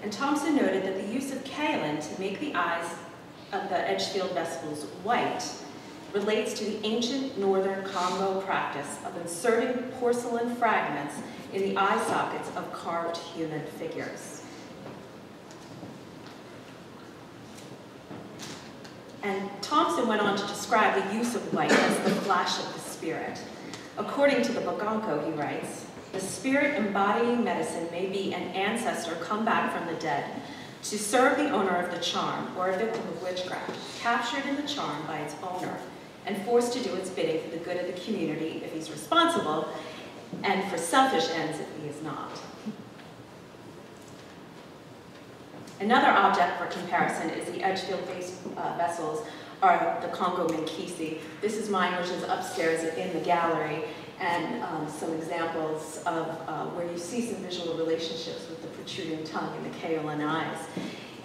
And Thompson noted that the use of kaolin to make the eyes of the Edgefield vessels white relates to the ancient northern Congo practice of inserting porcelain fragments in the eye sockets of carved human figures. And Thompson went on to describe the use of white as the flash of the spirit. According to the Bagonko, he writes, "The spirit embodying medicine may be an ancestor come back from the dead to serve the owner of the charm or a victim of witchcraft, captured in the charm by its owner and forced to do its bidding for the good of the community if he's responsible, and for selfish ends if he is not." Another object for comparison is the Edgefield face vessels are the Congo Minkisi. This is mine, which is upstairs in the gallery, and some examples of where you see some visual relationships with the protruding tongue and the kaolin eyes.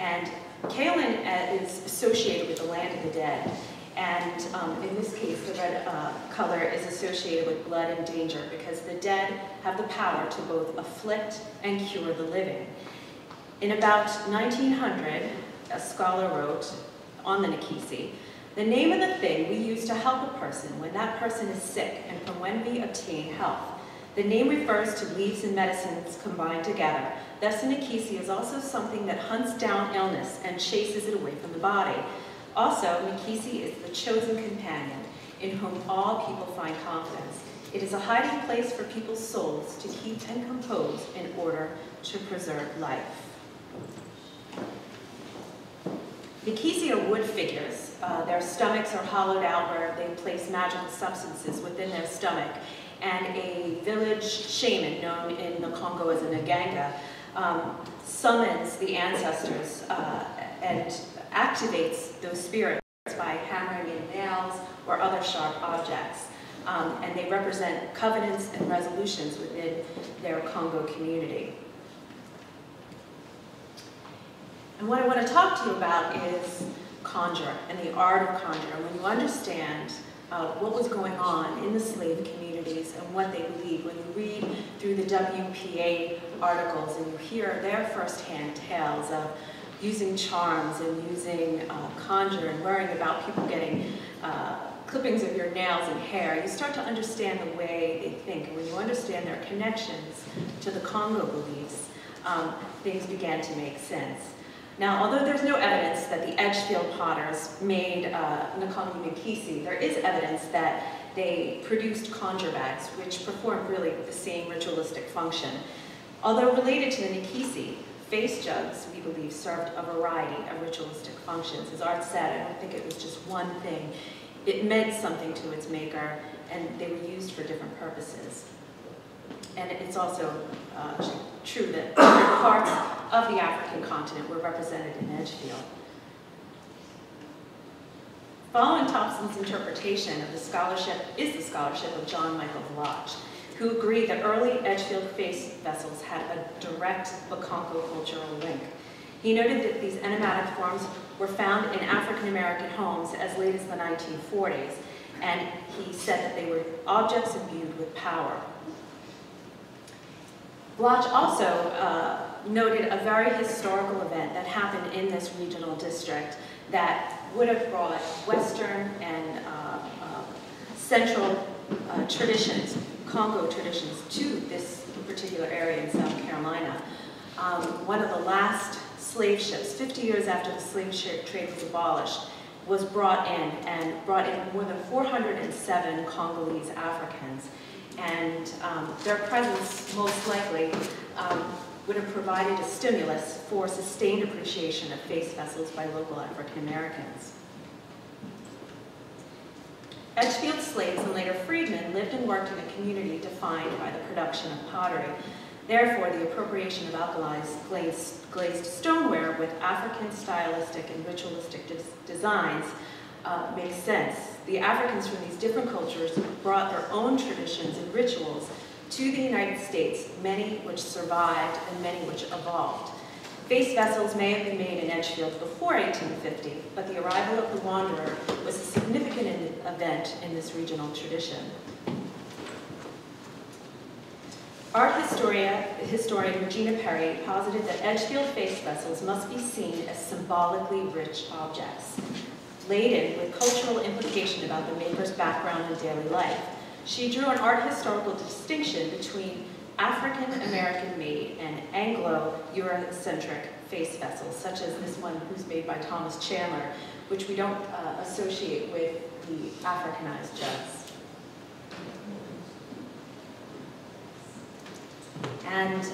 And kaolin is associated with the land of the dead. And in this case, the red color is associated with blood and danger because the dead have the power to both afflict and cure the living. In about 1900, a scholar wrote on the Nikisi, "The name of the thing we use to help a person when that person is sick and from when we obtain health. The name refers to leaves and medicines combined together. Thus, a Nikisi is also something that hunts down illness and chases it away from the body. Also, Nikisi is the chosen companion in whom all people find confidence. It is a hiding place for people's souls to keep and compose in order to preserve life." Nikisi are wood figures. Their stomachs are hollowed out where they place magical substances within their stomach. and a village shaman known in the Congo as a Nganga summons the ancestors and activates those spirits by hammering in nails or other sharp objects. And they represent covenants and resolutions within their Congo community. And what I want to talk to you about is conjure and the art of conjure. And when you understand what was going on in the slave communities and what they believed, when you read through the WPA articles and you hear their firsthand tales of using charms and using conjure and worrying about people getting clippings of your nails and hair, you start to understand the way they think. And when you understand their connections to the Congo beliefs, things began to make sense. Now, although there's no evidence that the Edgefield potters made Nkongi Nkisi, there is evidence that they produced conjure bags, which performed really the same ritualistic function. Although related to the Nkisi, face jugs, we believe, served a variety of ritualistic functions. As Art said, I don't think it was just one thing. It meant something to its maker, and they were used for different purposes. And it's also true that different parts of the African continent were represented in Edgefield. Following Thompson's interpretation of the scholarship is the scholarship of John Michael Vlach, who agreed that early Edgefield face vessels had a direct Bakongo cultural link. He noted that these enigmatic forms were found in African American homes as late as the 1940s, and he said that they were objects imbued with power. Vlach also noted a very historical event that happened in this regional district that would have brought Western and Central traditions, Congo traditions, to this particular area in South Carolina. One of the last slave ships, 50 years after the slave trade was abolished, was brought in and brought in more than 407 Congolese Africans. And their presence most likely would have provided a stimulus for sustained appreciation of face vessels by local African Americans. Edgefield slaves and later freedmen lived and worked in a community defined by the production of pottery. Therefore, the appropriation of alkalized glazed stoneware with African stylistic and ritualistic designs makes sense. The Africans from these different cultures brought their own traditions and rituals to the United States, many which survived and many which evolved. Face vessels may have been made in Edgefield before 1850, but the arrival of the Wanderer was a significant event in this regional tradition. Art historian Regina Perry posited that Edgefield face vessels must be seen as symbolically rich objects, laden with cultural implication about the maker's background and daily life. She drew an art historical distinction between African-American made and Anglo-Eurocentric face vessels, such as this one who's made by Thomas Chandler, which we don't associate with the Africanized jugs. And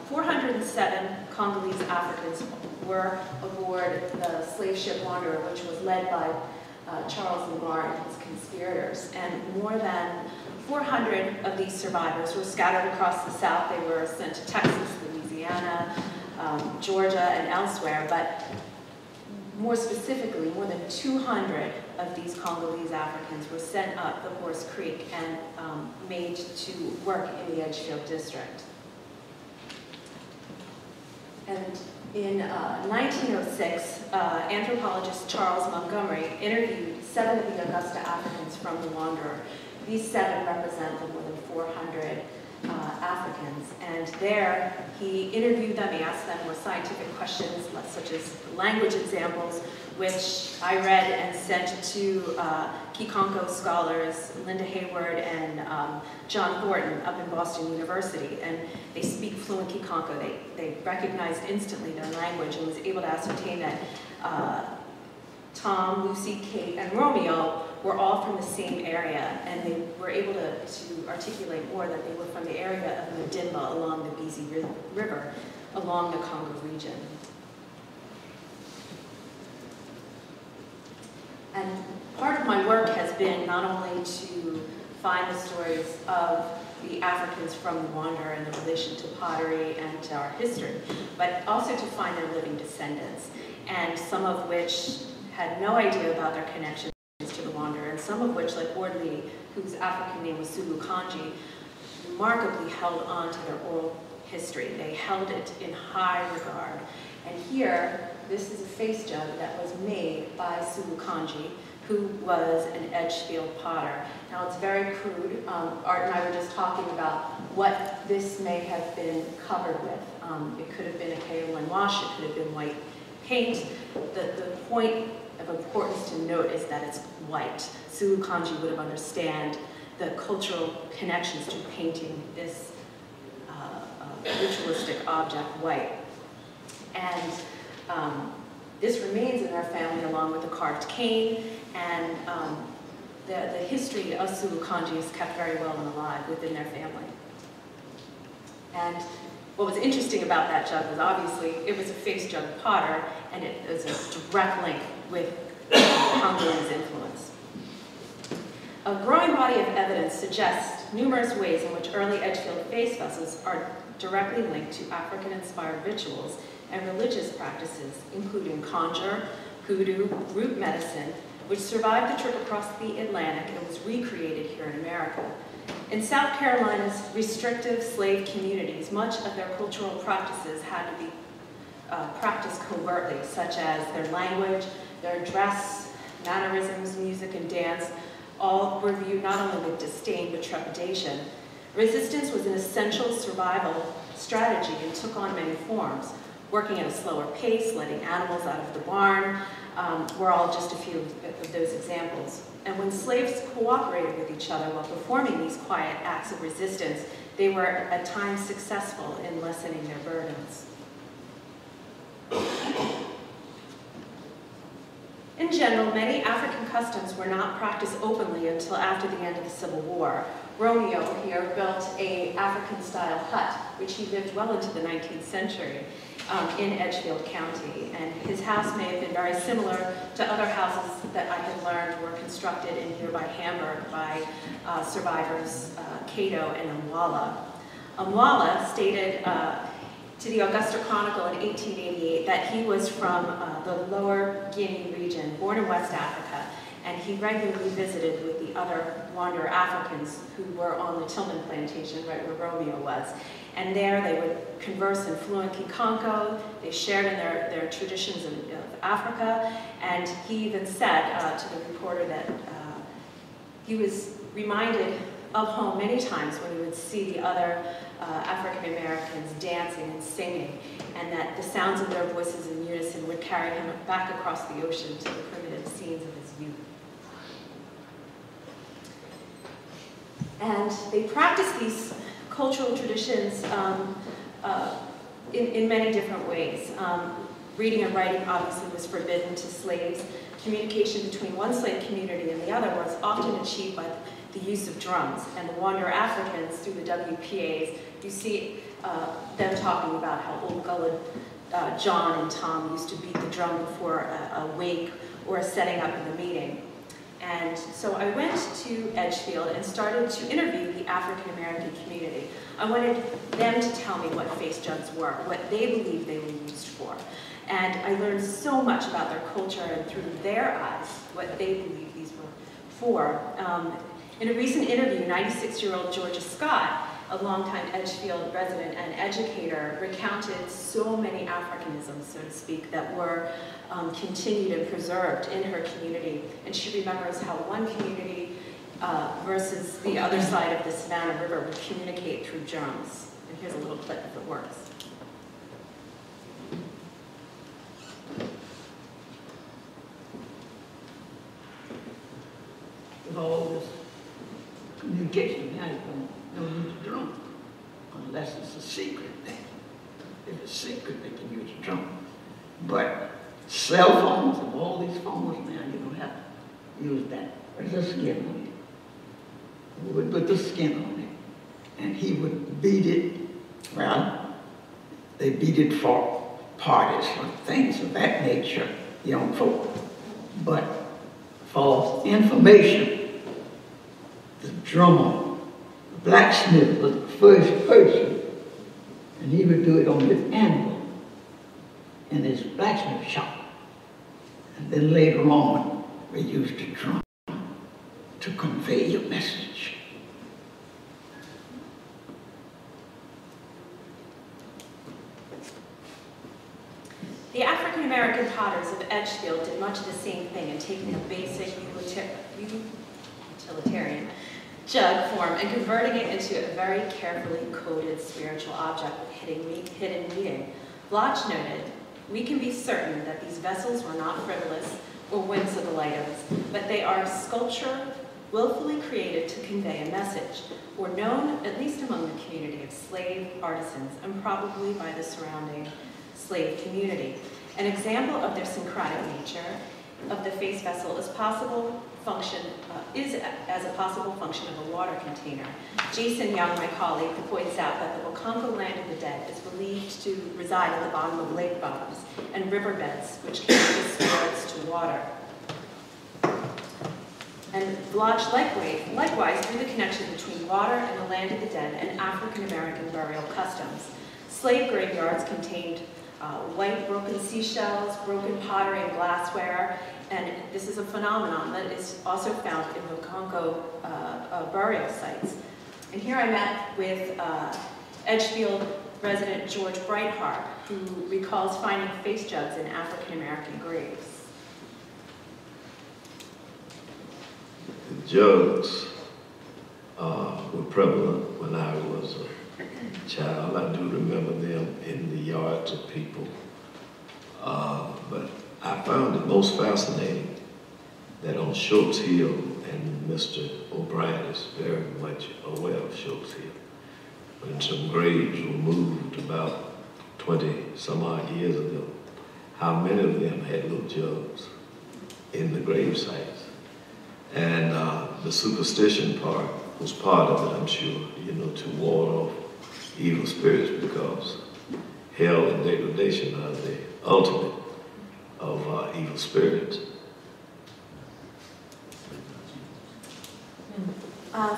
407 Congolese Africans were aboard the slave ship Wanderer, which was led by Charles Lamar and his conspirators. And more than 400 of these survivors were scattered across the South. They were sent to Texas, Louisiana, Georgia, and elsewhere. But more specifically, more than 200 of these Congolese Africans were sent up the Horse Creek and made to work in the Edgefield district. And in 1906, anthropologist Charles Montgomery interviewed 7 of the Augusta Africans from the Wanderer. These 7 represent the more than 400 Africans. And there, he interviewed them, he asked them more scientific questions, such as language examples, which I read and sent to Kikongo scholars, Linda Hayward and John Thornton up in Boston University. And they speak fluent Kikongo. They recognized instantly their language and was able to ascertain that Tom, Lucy, Kate, and Romeo were all from the same area, and they were able to articulate more that they were from the area of Madimba along the Bizi River, along the Congo region. And part of my work has been not only to find the stories of the Africans from the Wander and the relation to pottery and to our history, but also to find their living descendants, and some of which had no idea about their connections to the Wander, and some of which, like Ward Lee, whose African name was Sulu Kanji, remarkably held on to their oral history. They held it in high regard. And here, this is a face jug that was made by Sulu Kanji, who was an Edgefield potter. Now, it's very crude. Art and I were just talking about what this may have been covered with. It could have been a KO1 wash, it could have been white paint. The point of importance to note is that it's white. Sulu Kanji would have understood the cultural connections to painting this ritualistic object white. And this remains in their family along with the carved cane, and the history of Sulu Kanji is kept very well and alive within their family. And what was interesting about that jug was obviously it was a face jug potter, and it was a direct link with Congolese influence. A growing body of evidence suggests numerous ways in which early Edgefield face vessels are directly linked to African-inspired rituals and religious practices, including conjure, hoodoo, root medicine, which survived the trip across the Atlantic and was recreated here in America. In South Carolina's restrictive slave communities, much of their cultural practices had to be practiced covertly, such as their language, their dress, mannerisms, music, and dance, all were viewed not only with disdain but trepidation. Resistance was an essential survival strategy and took on many forms. Working at a slower pace, letting animals out of the barn, were all just a few of those examples. And when slaves cooperated with each other while performing these quiet acts of resistance, they were at times successful in lessening their burdens. In general, many African customs were not practiced openly until after the end of the Civil War. Romeo here built an African-style hut, which he lived well into the 19th century in Edgefield County. And his house may have been very similar to other houses that I had learned were constructed in nearby Hamburg by survivors Cato and Amwala. Amwala stated to the Augusta Chronicle in 1888 that he was from the Lower Guinea region, born in West Africa, and he regularly visited with the other Wanderer Africans who were on the Tillman plantation, right where Romeo was. And there they would converse in fluent Kikonko, they shared in their traditions of Africa, and he even said to the reporter that he was reminded of home many times when he would see the other African Americans dancing and singing, and that the sounds of their voices in unison would carry him back across the ocean to the primitive scenes of his youth. And they practiced these cultural traditions in many different ways. Reading and writing obviously was forbidden to slaves. Communication between one slave community and the other was often achieved by the use of drums. And the Wanderer Africans, through the WPAs, you see them talking about how Old Gullah John and Tom used to beat the drum before a wake or a setting up in the meeting. And so I went to Edgefield and started to interview the African-American community. I wanted them to tell me what face jugs were, what they believed they were used for. And I learned so much about their culture and through their eyes, what they believed these were for. In a recent interview, 96-year-old Georgia Scott, a longtime Edgefield resident and educator, recounted so many Africanisms, so to speak, that were continued and preserved in her community. And she remembers how one community versus the other side of the Savannah River would communicate through drums. And here's a little clip if it works. With all this communication, now you don't use a drum unless it's a secret thing. If it's secret, they can use a drum. But cell phones and all these phones now, you don't have to use that. There's a skin on it. We would put the skin on it. And he would beat it. Well, they beat it for parties, for things of that nature, young folk. But for information, the drummer, the blacksmith was the first person, and he would do it on his anvil in his blacksmith shop. And then later on, we used the drum to convey your message. The African American potters of Edgefield did much of the same thing in taking a basic utilitarian jug form and converting it into a very carefully coded spiritual object with hidden meaning. Bloch noted, "We can be certain that these vessels were not frivolous or whimsical items, but they are sculpture willfully created to convey a message, or known at least among the community of slave artisans and probably by the surrounding slave community. An example of their syncretic nature of the face vessel is as a possible function of a water container. Jason Young, my colleague, points out that the Wakanko land of the dead is believed to reside at the bottom of lake bottoms and riverbeds, which carry the spirits to water. And Bloch likewise drew the connection between water and the land of the dead and African American burial customs. Slave graveyards contained white broken seashells, broken pottery and glassware, and this is a phenomenon that is also found in Wakanko burial sites. And here I met with Edgefield resident George Breithart, who recalls finding face jugs in African American graves. The jugs were prevalent when I was a child. I do remember them in the yards of people. But I found it most fascinating that on Schultz Hill, and Mr. O'Brien is very much aware of Schultz Hill, when some graves were moved about 20 some odd years ago, how many of them had little jugs in the grave sites. And the superstition part was part of it, I'm sure, you know, to ward off evil spirits, because hell and degradation are the ultimate of evil spirits.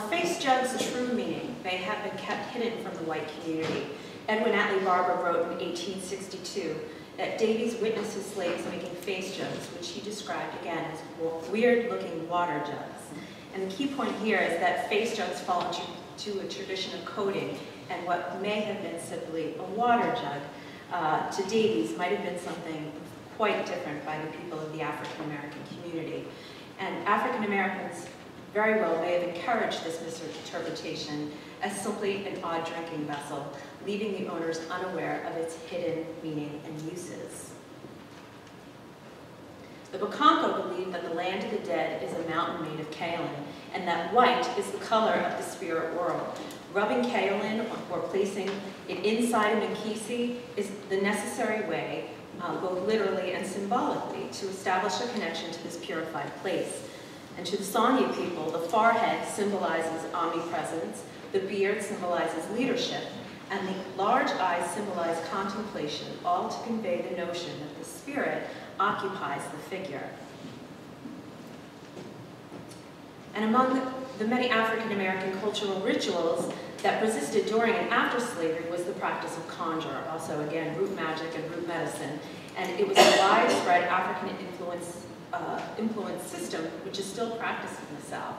Face jugs' true meaning may have been kept hidden from the white community. Edwin Atlee Barber wrote in 1862 that Davies witnessed his slaves making face jugs, which he described again as weird-looking water jugs. And the key point here is that face jugs fall into a tradition of coding, and what may have been simply a water jug to Davies might have been something quite different by the people of the African American community. And African Americans very well may have encouraged this misinterpretation as simply an odd drinking vessel, leaving the owners unaware of its hidden meaning and uses. The Wakanko believed that the land of the dead is a mountain made of kaolin, and that white is the color of the spirit world. Rubbing kaolin or placing it inside a Nkisi is the necessary way, both literally and symbolically, to establish a connection to this purified place. And to the Sanya people, the forehead symbolizes omnipresence, the beard symbolizes leadership, and the large eyes symbolize contemplation, all to convey the notion that the spirit occupies the figure. And among the many African American cultural rituals that persisted during and after slavery was the practice of conjure, also again root magic and root medicine, and it was a widespread African influence system which is still practiced in the South.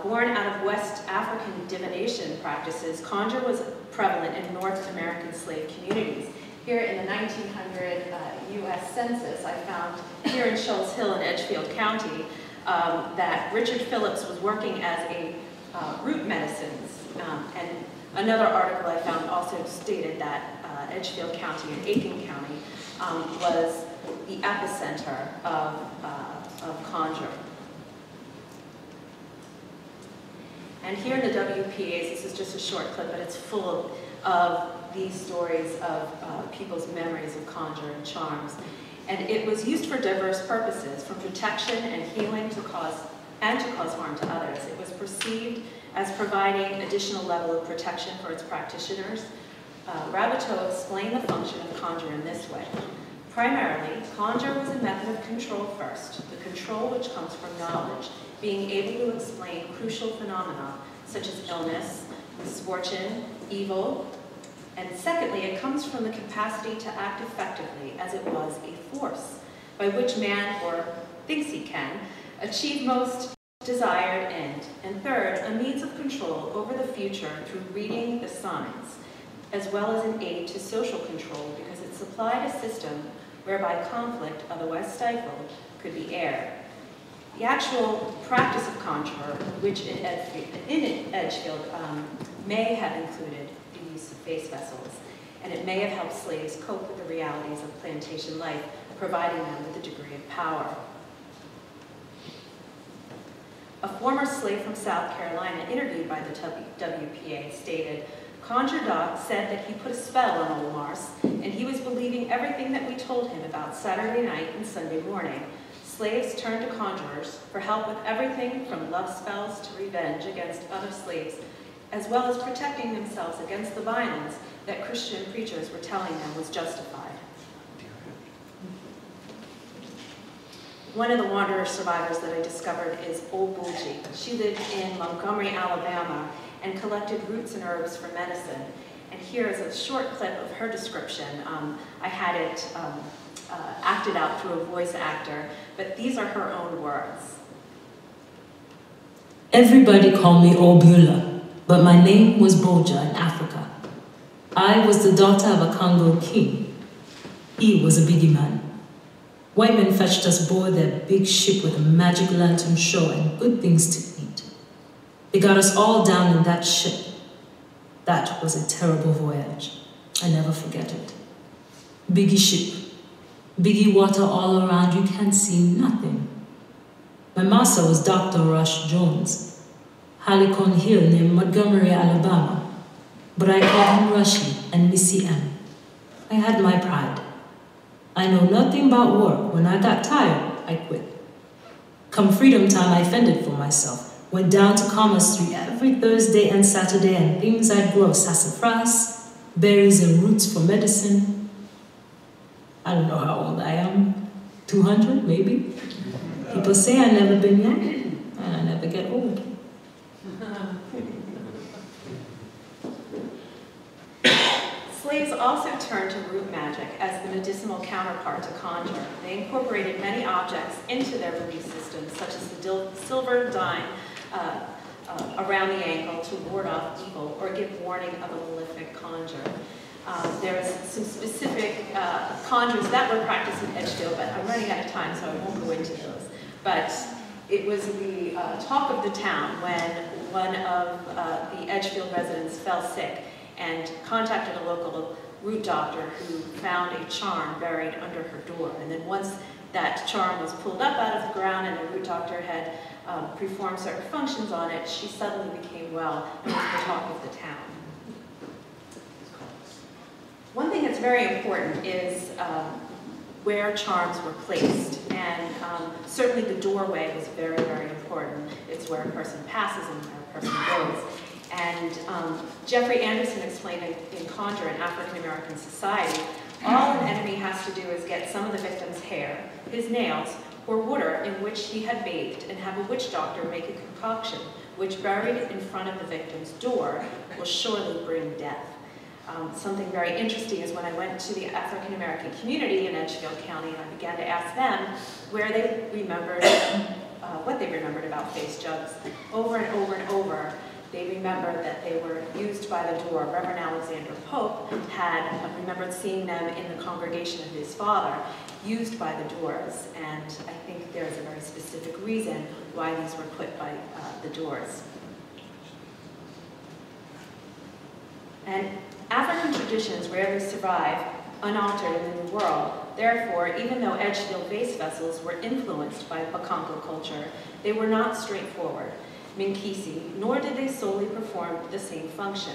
Born out of West African divination practices, conjure was prevalent in North American slave communities. Here in the 1900 U.S. Census, I found here in Schultz Hill in Edgefield County that Richard Phillips was working as a root medicines. And another article I found also stated that Edgefield County and Aiken County was the epicenter of conjure. And here in the WPAs, this is just a short clip, but it's full of these stories of people's memories of conjure and charms. And it was used for diverse purposes, from protection and healing to cause harm to others. It was perceived as providing additional level of protection for its practitioners. Rabuteau explained the function of conjure in this way. Primarily, conjure was a method of control first, the control which comes from knowledge, being able to explain crucial phenomena such as illness, misfortune, evil, and secondly, it comes from the capacity to act effectively as it was a force by which man, or thinks he can, achieve most desired end. And third, a means of control over the future through reading the signs, as well as an aid to social control because it supplied a system whereby conflict, otherwise stifled, could be aired. The actual practice of conjure, which in Edgefield may have included the use of face vessels, and it may have helped slaves cope with the realities of plantation life, providing them with a degree of power. A former slave from South Carolina interviewed by the WPA stated, "Girardot said that he put a spell on old Mars, and he was believing everything that we told him about Saturday night and Sunday morning. Slaves turned to conjurers for help with everything from love spells to revenge against other slaves, as well as protecting themselves against the violence that Christian preachers were telling them was justified." One of the wanderer survivors that I discovered is Old Bulgy. She lived in Montgomery, Alabama, and collected roots and herbs for medicine. And here is a short clip of her description. I had it acted out through a voice actor, but these are her own words. Everybody called me Obula, but my name was Boja in Africa. I was the daughter of a Congo king. He was a biggie man. White men fetched us aboard their big ship with a magic lantern show and good things to eat. They got us all down in that ship. That was a terrible voyage. I never forget it. Biggie ship. Biggie water all around, you can't see nothing. My master was Dr. Rush Jones, Halicon Hill near Montgomery, Alabama, but I called him Rushy and Missy M. I had my pride. I know nothing about work. When I got tired, I quit. Come freedom time, I fended for myself. Went down to Commerce Street every Thursday and Saturday, and things I'd grow, sassafras, berries and roots for medicine. I don't know how old I am, 200 maybe. People say I've never been young, and I never get old. Slaves also turned to root magic as the medicinal counterpart to conjure. They incorporated many objects into their belief systems, such as the silver dime around the ankle to ward off evil or give warning of a malefic conjure. There's some specific conjures that were practiced in Edgefield, but I'm running out of time, so I won't go into those. But it was the talk of the town when one of the Edgefield residents fell sick and contacted a local root doctor who found a charm buried under her door. And then once that charm was pulled up out of the ground and the root doctor had performed certain functions on it, she suddenly became well and was the talk of the town. One thing that's very important is where charms were placed. And certainly the doorway was very, very important. It's where a person passes and where a person goes. And Jeffrey Anderson explained in Conjure in African American Society, all an enemy has to do is get some of the victim's hair, his nails, or water in which he had bathed, and have a witch doctor make a concoction, which buried in front of the victim's door will surely bring death. Something very interesting is when I went to the African American community in Edgefield County, and I began to ask them where they remembered, what they remembered about face jugs. Over and over and over, they remembered that they were used by the door. Reverend Alexander Pope had remembered seeing them in the congregation of his father, used by the doors. And I think there's a very specific reason why these were put by the doors. And African traditions rarely survive unaltered in the New World. Therefore, even though Edgefield vase vessels were influenced by Bakongo culture, they were not straightforward. Minkisi, nor did they solely perform the same function.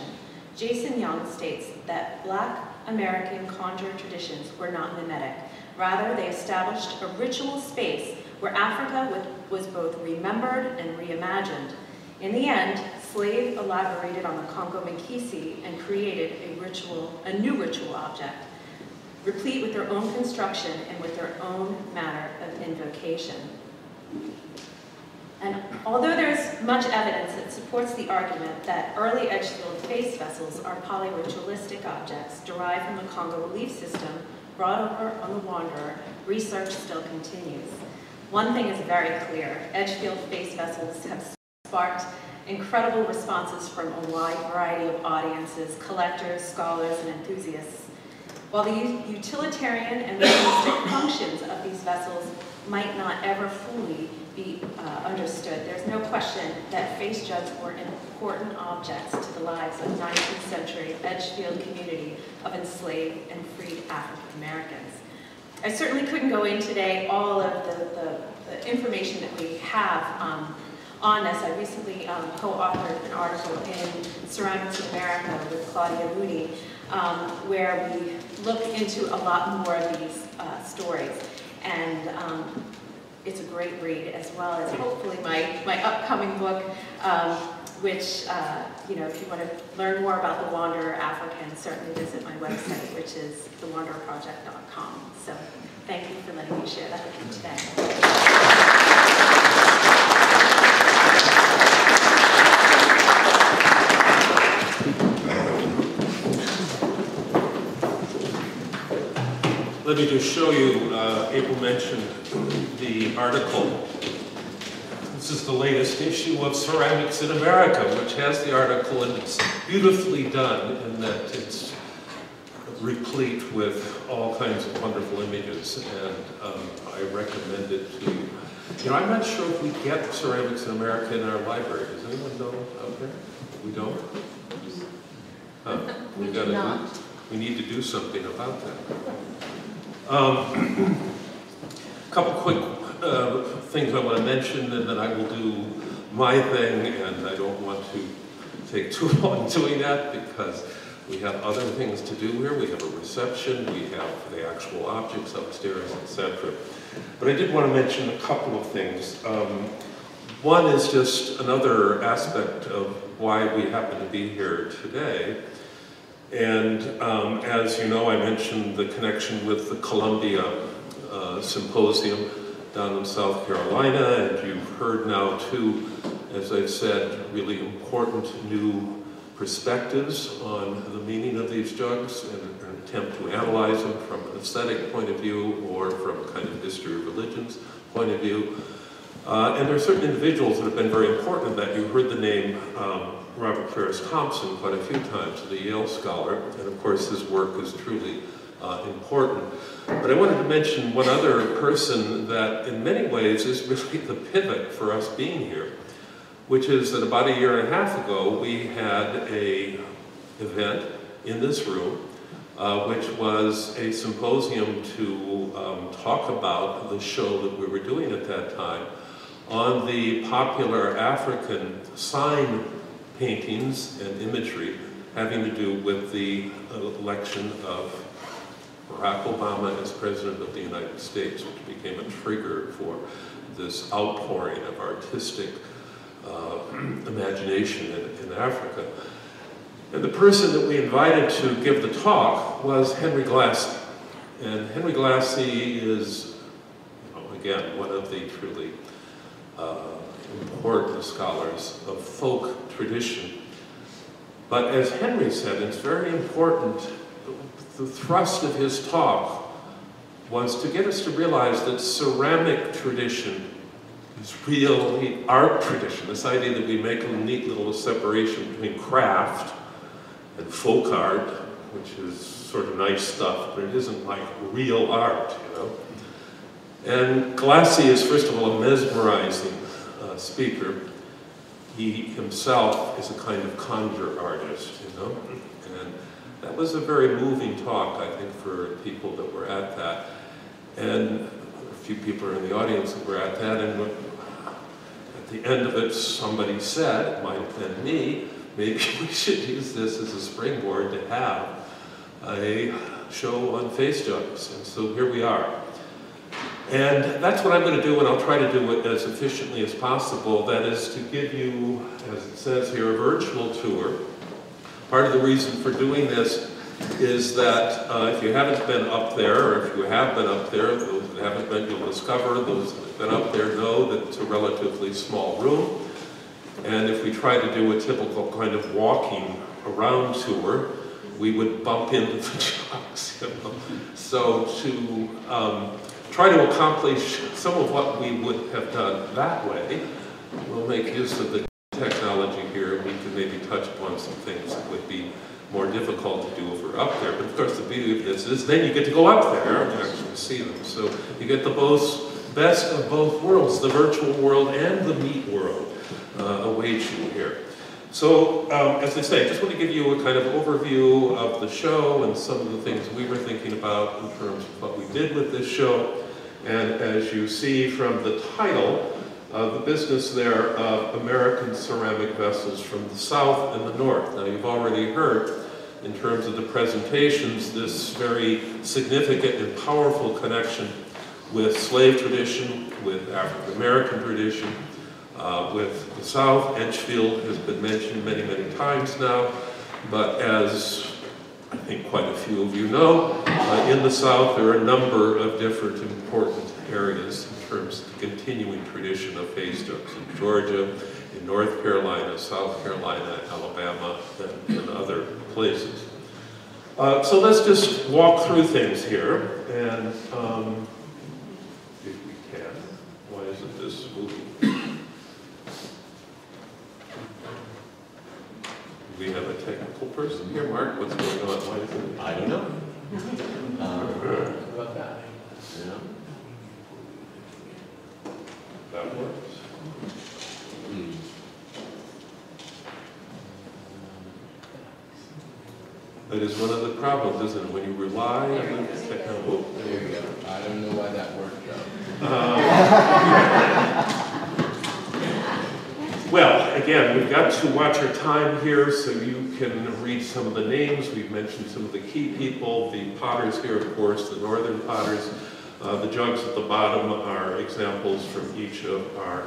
Jason Young states that Black American conjure traditions were not mimetic. Rather, they established a ritual space where Africa was both remembered and reimagined. In the end, Slave elaborated on the Congo Minkisi and created a new ritual object, replete with their own construction and with their own manner of invocation. And although there's much evidence that supports the argument that early edge-filled face vessels are polyritualistic objects derived from the Congo relief system brought over on the Wanderer, research still continues. One thing is very clear: edge-filled face vessels have sparked incredible responses from a wide variety of audiences, collectors, scholars, and enthusiasts. While the utilitarian and ritualistic functions of these vessels might not ever fully be understood, there's no question that face jugs were important objects to the lives of 19th century Edgefield community of enslaved and freed African Americans. I certainly couldn't go in today all of the information that we have on this. I recently co-authored an article in Ceramics in America with Claudia Mooney, where we look into a lot more of these stories. And it's a great read, as well as hopefully my upcoming book, which, you know, if you want to learn more about the Wanderer African, certainly visit my website, which is thewandererproject.com. So thank you for letting me share that with you today. Let me just show you, April mentioned the article. This is the latest issue of Ceramics in America, which has the article, and it's beautifully done in that it's replete with all kinds of wonderful images, and I recommend it to you. You know, I'm not sure if we get Ceramics in America in our library. Does anyone know out there? We don't? Huh? We do not. We need to do something about that. A couple quick things I want to mention, and then I will do my thing, and I don't want to take too long doing that because we have other things to do here. We have a reception, we have the actual objects upstairs, etc. But I did want to mention a couple of things. One is just another aspect of why we happen to be here today. And as you know, I mentioned the connection with the Columbia Symposium down in South Carolina, and you've heard now too, as I've said, really important new perspectives on the meaning of these jugs and an attempt to analyze them from an aesthetic point of view or from a kind of history of religions point of view. And there are certain individuals that have been very important in that. You heard the name Robert Ferris Thompson quite a few times, the Yale scholar, and of course his work is truly important. But I wanted to mention one other person that in many ways is really the pivot for us being here, which is that about a year and a half ago we had an event in this room which was a symposium to talk about the show that we were doing at that time on the popular African sign paintings and imagery having to do with the election of Barack Obama as President of the United States, which became a trigger for this outpouring of artistic imagination in Africa. And the person that we invited to give the talk was Henry Glassy. And Henry Glassy is, you know, again, one of the truly important scholars of folk tradition. But as Henry said, it's very important, the thrust of his talk was to get us to realize that ceramic tradition is really art tradition. This idea that we make a neat little separation between craft and folk art, which is sort of nice stuff, but it isn't like real art, you know. And Glassy is, first of all, a mesmerizing speaker. He himself is a kind of conjure artist, you know, and that was a very moving talk, I think, for people that were at that. And a few people are in the audience that were at that, and at the end of it, somebody said, it might have been me, maybe we should use this as a springboard to have a show on face jugs. And so here we are. And that's what I'm going to do, and I'll try to do it as efficiently as possible. That is to give you, as it says here, a virtual tour. Part of the reason for doing this is that if you haven't been up there, or if you have been up there, those that haven't been, you'll discover, those that have been up there know that it's a relatively small room. And if we try to do a typical kind of walking around tour, we would bump into the Jugs. You know? So to try to accomplish some of what we would have done that way, we'll make use of the technology here. We can maybe touch upon some things that would be more difficult to do if we're up there. But of course the beauty of this is then you get to go up there and actually see them. So you get the best of both worlds, the virtual world and the meat world await you here. So as I say, I just want to give you a kind of overview of the show and some of the things we were thinking about in terms of what we did with this show. And as you see from the title, the business there of American ceramic vessels from the South and the North. Now you've already heard, in terms of the presentations, this very significant and powerful connection with slave tradition, with African American tradition, with the South. Edgefield has been mentioned many, many times now, but as I think quite a few of you know, in the South there are a number of different important areas in terms of the continuing tradition of face jugs in Georgia, in North Carolina, South Carolina, Alabama, and other places. So let's just walk through things here, and if we can, why isn't this moving? We have a technical person here. Mark, what's going on? Why is it? I don't know. About that. Yeah. That works. That is one of the problems, isn't it? When you rely on the technology. Oh, There you go. I don't know why that worked though. Well, again, we've got to watch our time here so you can read some of the names. We've mentioned some of the key people, the potters here, of course, the northern potters. The jugs at the bottom are examples from each of our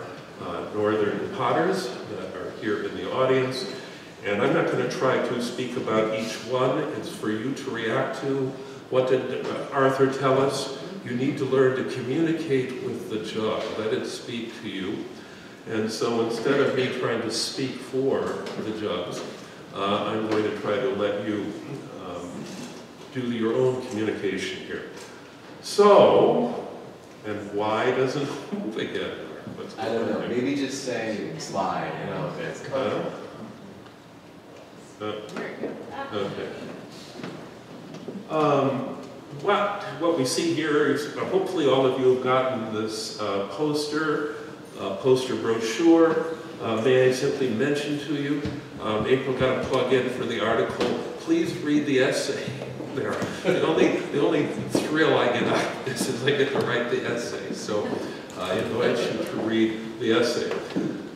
northern potters that are here in the audience. And I'm not going to try to speak about each one. It's for you to react to. What did Arthur tell us? You need to learn to communicate with the jug. Let it speak to you. And so instead of me trying to speak for the jugs, I'm going to try to let you do your own communication here. So, and why doesn't it move again? I don't know. Maybe just say slide. You know, if it's okay. What we see here is hopefully all of you have gotten this poster brochure. May I simply mention to you, April got a plug-in for the article. Please read the essay there. The only thrill I get out of this is I get to write the essay. So I invite you to read the essay.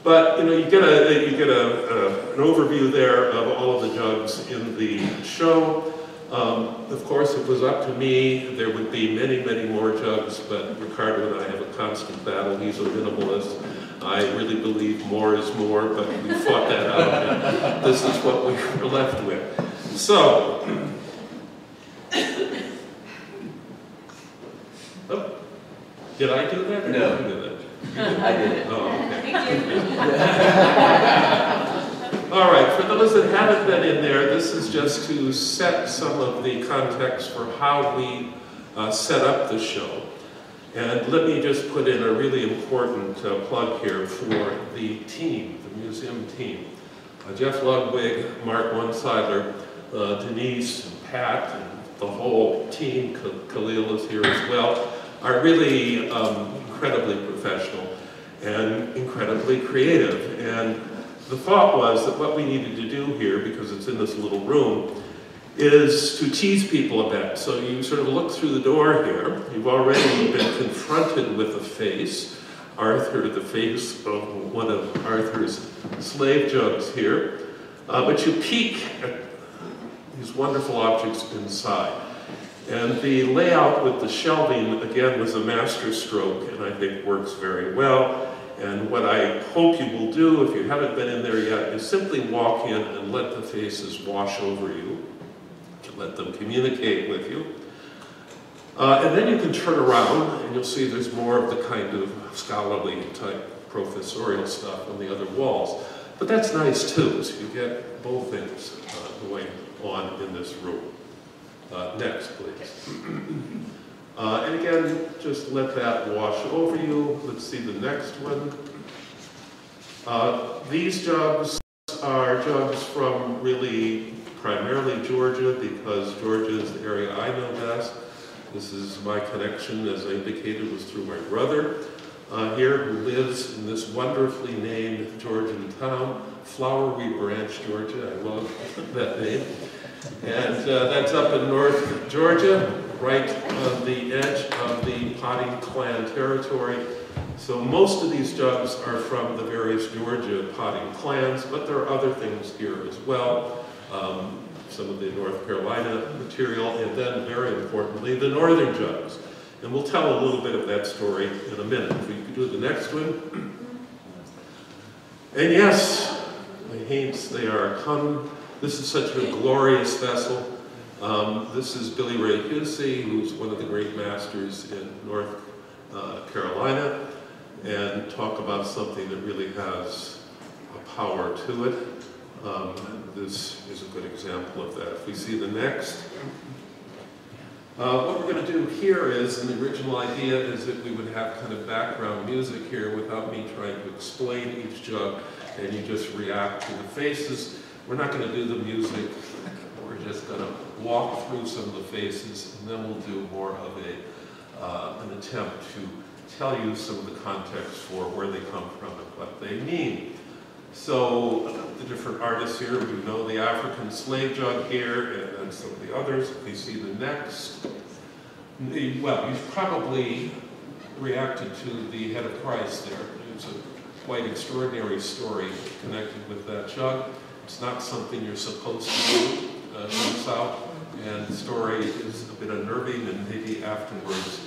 But you know, you get an overview there of all of the jugs in the show. Of course, if it was up to me, there would be many, many more jugs, but Ricardo and I have a constant battle. He's a minimalist. I really believe more is more, but we fought that out, and this is what we were left with. So, oh, did I do that? Or No. Did you do that? I did it. Oh, okay. All right, for those that haven't been in there, this is just to set some of the context for how we set up the show. And let me just put in a really important plug here for the team, the museum team. Jeff Ludwig, Mark One-Sidler, Denise, and Pat, and the whole team, Khalil is here as well, are really incredibly professional and incredibly creative. And the thought was that what we needed to do here, because it's in this little room, is to tease people a bit. So you sort of look through the door here. You've already been confronted with a face, Arthur, the face of one of Arthur's slave jugs here. But you peek at these wonderful objects inside. And the layout with the shelving, again, was a master stroke, and I think works very well. And what I hope you will do, if you haven't been in there yet, is simply walk in and let the faces wash over you, to let them communicate with you. And then you can turn around and you'll see there's more of the kind of scholarly type professorial stuff on the other walls. But that's nice too, so you get both things going on in this room. Next, please. And again, just let that wash over you. Let's see the next one. These jugs are jugs from really primarily Georgia, because Georgia is the area I know best. This is my connection, as I indicated, was through my brother here, who lives in this wonderfully named Georgian town, Flowery Branch, Georgia. I love that name. And that's up in North Georgia, right on the edge of the Potting Clan territory. So most of these jugs are from the various Georgia potting clans, but there are other things here as well. Some of the North Carolina material, and then very importantly, the northern jugs. And we'll tell a little bit of that story in a minute. If we could do the next one. And yes, the Hynes, they are come. This is such a glorious vessel. This is Billy Ray Hussey, who's one of the great masters in North Carolina, and talk about something that really has a power to it. This is a good example of that. If we see the next. What we're going to do here is, and the original idea is that we would have kind of background music here without me trying to explain each jug, and you just react to the faces. We're not going to do the music. We're just going to walk through some of the faces, and then we'll do more of an attempt to tell you some of the context for where they come from and what they mean. So the different artists here, we know the African slave jug here, and then some of the others. If we see the next, well, you've probably reacted to the head of Christ there. It's a quite extraordinary story connected with that jug. It's not something you're supposed to do from the South, and the story is a bit unnerving, and maybe afterwards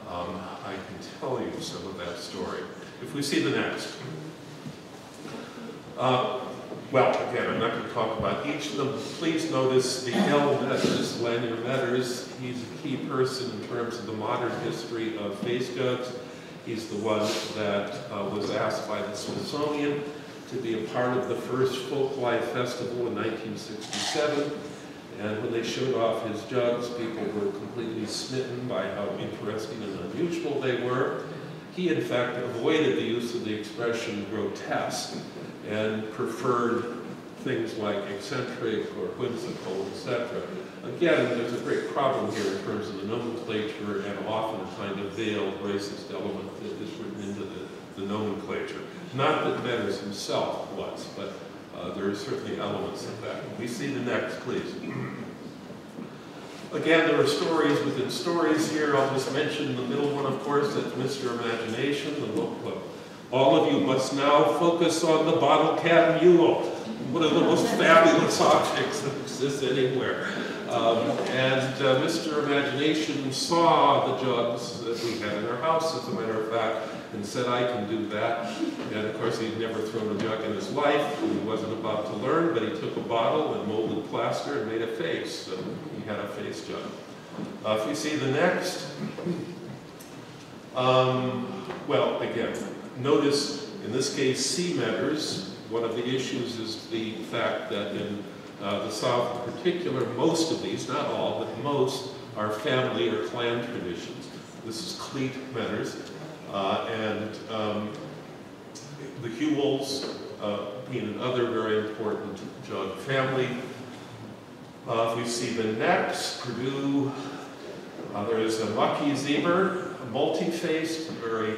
I can tell you some of that story. If we see the next. Well, again, I'm not going to talk about each of them. Please notice the L. Metters, Lanyard Metters. He's a key person in terms of the modern history of face jugs. He's the one that was asked by the Smithsonian to be a part of the first Folklife Festival in 1967. And when they showed off his jugs, people were completely smitten by how interesting and unusual they were. He, in fact, avoided the use of the expression grotesque and preferred things like eccentric or whimsical, etc. Again, there's a great problem here in terms of the nomenclature and often a kind of veiled racist element that is written into the nomenclature. Not that Metters himself was, but there are certainly elements of that. We see the next, please. Again, there are stories within stories here. I'll just mention the middle one, of course, that's Mr. Imagination, the book. All of you must now focus on the bottle cap mule, one of the most fabulous objects that exists anywhere. Mr. Imagination saw the jugs that we had in our house, as a matter of fact, and said, I can do that. And of course, he'd never thrown a jug in his life. He wasn't about to learn, but he took a bottle and molded plaster and made a face. So he had a face jug. If you see the next, well, again, notice, in this case, C. Metters. One of the issues is the fact that in the South in particular, most of these, not all, but most, are family or clan traditions. This is Cleet Metters. The Hewells being another very important jug family. If you see the next, Purdue, there is a Mucky Ziemer, a multi-faced, very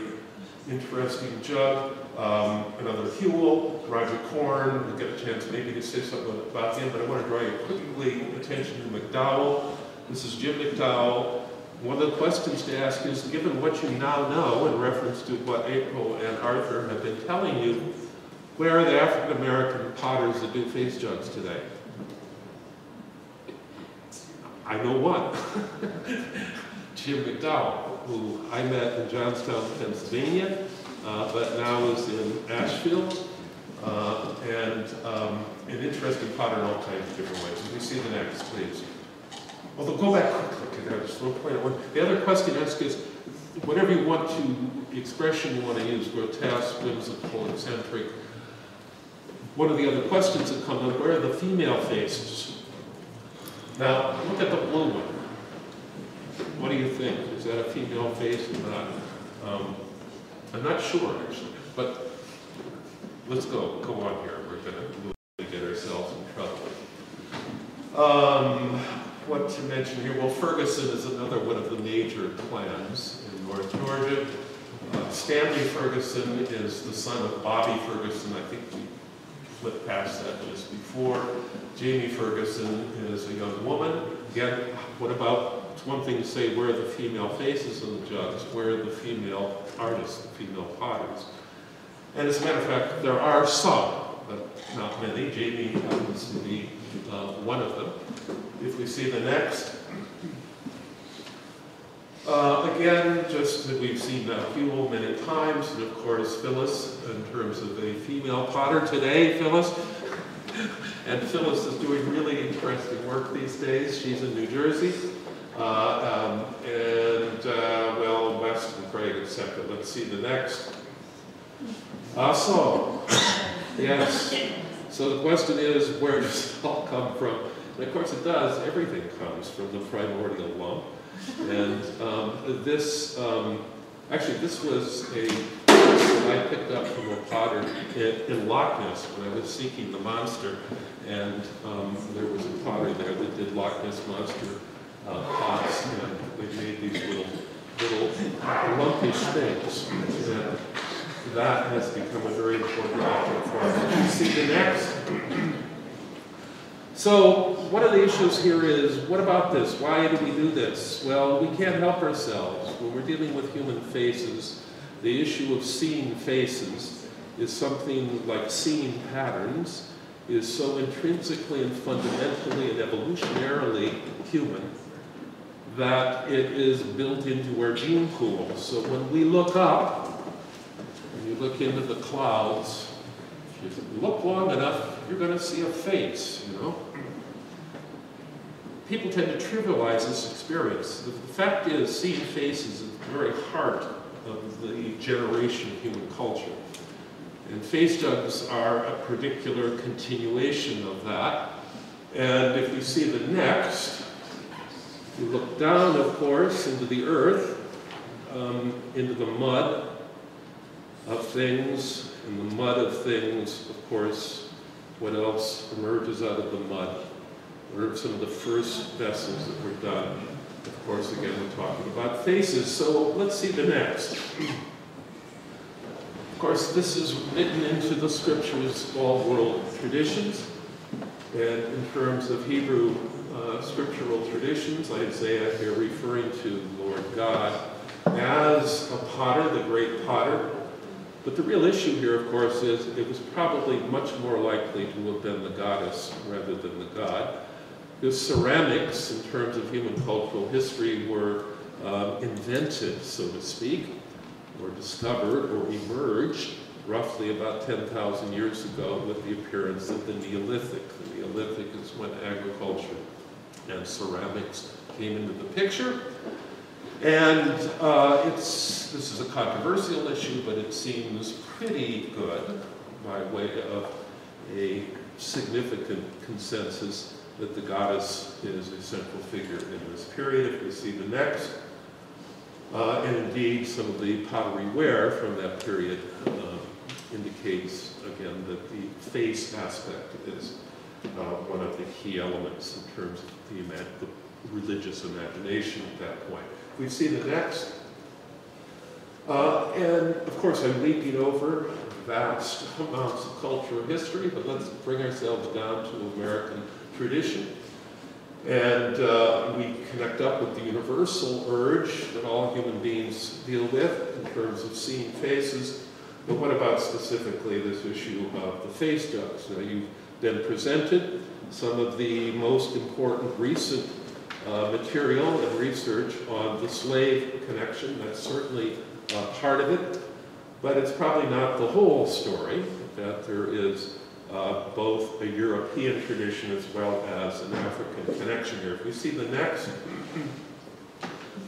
interesting jug. Another Hewell, Roger Korn. We'll get a chance maybe to say something about him, but I want to draw your quickly attention to McDowell. This is Jim McDowell. One of the questions to ask is, given what you now know in reference to what April and Arthur have been telling you, where are the African-American potters that do face jugs today? I know one. Jim McDowell, who I met in Johnstown, Pennsylvania, but now is in Asheville, and an interesting potter in all kinds of different ways. If we see the next, please. Although, go back quickly, okay, there's one point. The other question asked is, whatever you want to, the expression you want to use, grotesque, whimsical, eccentric. One of the other questions that come up, where are the female faces? Now, look at the blue one. What do you think? Is that a female face or not? I'm not sure, actually, but let's go on here. We're going to get ourselves in trouble. What to mention here? Well, Ferguson is another one of the major clans in North Georgia. Stanley Ferguson is the son of Bobby Ferguson. I think we flipped past that just before. Jamie Ferguson is a young woman. Again, what about, it's one thing to say where are the female faces in the Jugs, where are the female artists, the female potters? And as a matter of fact, there are some, but not many. Jamie happens to be one of them. If we see the next, again, just that we've seen Huel many times, and of course Phyllis in terms of a female potter today, Phyllis. And Phyllis is doing really interesting work these days. She's in New Jersey, well, West and Craig, etc. Let's see the next. Yes. So the question is, where does it all come from? And of course it does. Everything comes from the primordial lump. And actually this was a that I picked up from a potter in Loch Ness when I was seeking the monster. And there was a potter there that did Loch Ness monster pots, and they made these little lumpish things. And that has become a very important object for us. You see the next. So one of the issues here is, what about this? Why do we do this? Well, we can't help ourselves. When we're dealing with human faces, the issue of seeing faces is something like seeing patterns, is so intrinsically and fundamentally and evolutionarily human that it is built into our gene pool. So when we look up, when you look into the clouds, if you look long enough, you're going to see a face, you know. People tend to trivialize this experience. The fact is, seeing faces is the very heart of the generation of human culture. And face jugs are a particular continuation of that. And if we see the next, you look down, of course, into the earth, into the mud of things. In the mud of things, of course, what else emerges out of the mud? What are some of the first vessels that were done? Of course, again, we're talking about faces. So let's see the next. Of course, this is written into the scriptures, all world traditions. And in terms of Hebrew scriptural traditions, Isaiah here referring to the Lord God as a potter, the great potter. But the real issue here, of course, is it was probably much more likely to have been the goddess rather than the god. Because ceramics, in terms of human cultural history, were invented, so to speak, or discovered or emerged roughly about 10,000 years ago with the appearance of the Neolithic. The Neolithic is when agriculture and ceramics came into the picture. And this is a controversial issue, but it seems pretty good by way of a significant consensus that the goddess is a central figure in this period. If we see the next, and indeed some of the pottery ware from that period indicates, again, that the face aspect is one of the key elements in terms of the religious imagination at that point. We see the next. And of course, I'm leaping over vast amounts of cultural history, but let's bring ourselves down to American tradition. And we connect up with the universal urge that all human beings deal with in terms of seeing faces. But what about specifically this issue of the face jugs? Now, you've then presented some of the most important recent material and research on the slave connection. That's certainly part of it, but it's probably not the whole story, that there is both a European tradition as well as an African connection here. If we see the next,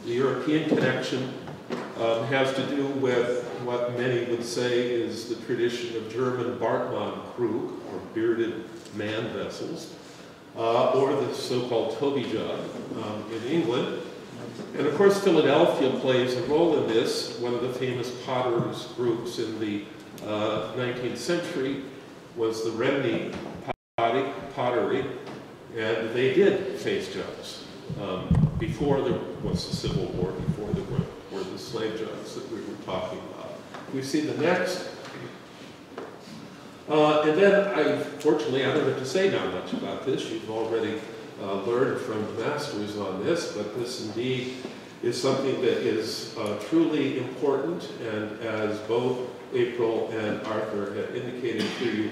the European connection has to do with what many would say is the tradition of German Bartmann-Krug, or bearded man vessels, or the so-called Toby jug in England. And of course, Philadelphia plays a role in this. One of the famous potters groups in the 19th century was the Remney pottery, and they did face jugs before there was the Civil War, before there were the slave jugs that we were talking about. We see the next. And then, fortunately, I don't have to say now much about this. You've already learned from the masters on this, but this indeed is something that is truly important, and as both April and Arthur have indicated to you,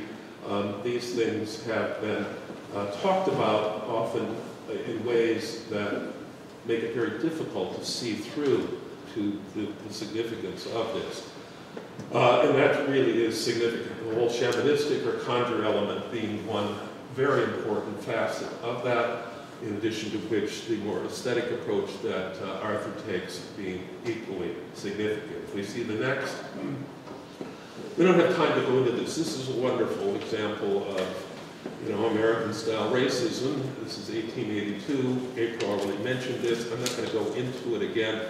these things have been talked about often in ways that make it very difficult to see through to the significance of this. And that really is significant. The whole shamanistic or conjure element being one very important facet of that, in addition to which the more aesthetic approach that Arthur takes being equally significant. We see the next. We don't have time to go into this. This is a wonderful example of, American-style racism. This is 1882. April already mentioned this. I'm not going to go into it again.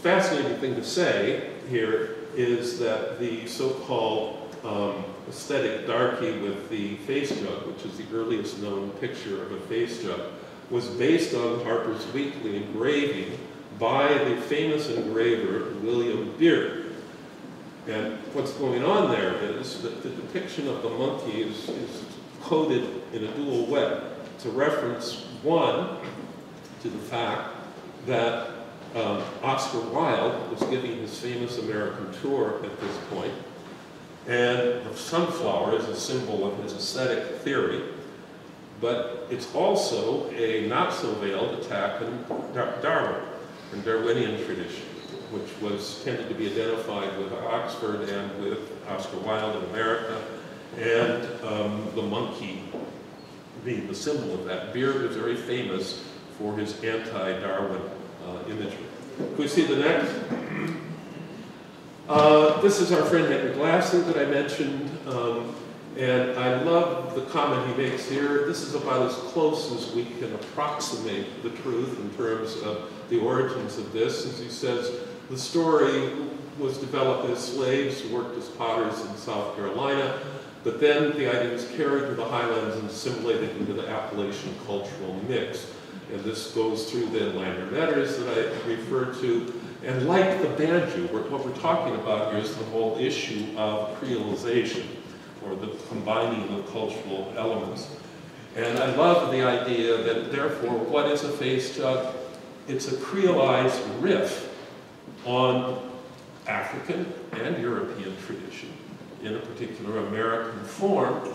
Fascinating thing to say here is that the so-called aesthetic darky with the face jug, which is the earliest known picture of a face jug, was based on Harper's Weekly engraving by the famous engraver William Beard. And what's going on there is that the depiction of the monkey is coded in a dual way. It's a reference, one, to the fact that Oscar Wilde was giving his famous American tour at this point, and the sunflower is a symbol of his aesthetic theory, but it's also a not-so-veiled attack on Darwin and Darwinian tradition, which was tended to be identified with Oxford and with Oscar Wilde in America, and the monkey being the symbol of that. Beard was very famous for his anti-Darwin imagery. Can we see the next? This is our friend Henry Glasser that I mentioned, and I love the comment he makes here. This is about as close as we can approximate the truth in terms of the origins of this. As he says, the story was developed as slaves who worked as potters in South Carolina, but then the idea was carried to the highlands and assimilated into the Appalachian cultural mix. And this goes through the Lanyard letters that I referred to. And like the banjo, what we're talking about here is the whole issue of creolization, or the combining of cultural elements. And I love the idea that, therefore, what is a face jug? It's a creolized riff on African and European tradition in a particular American form,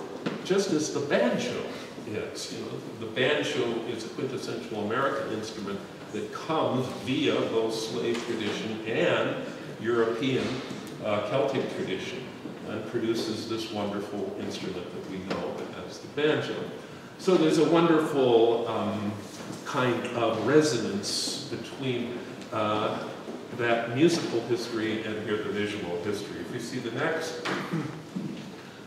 just as the banjo is. The banjo is a quintessential American instrument that comes via both slave tradition and European Celtic tradition, and produces this wonderful instrument that we know as the banjo. So there's a wonderful kind of resonance between that musical history and here the visual history. If we see the next,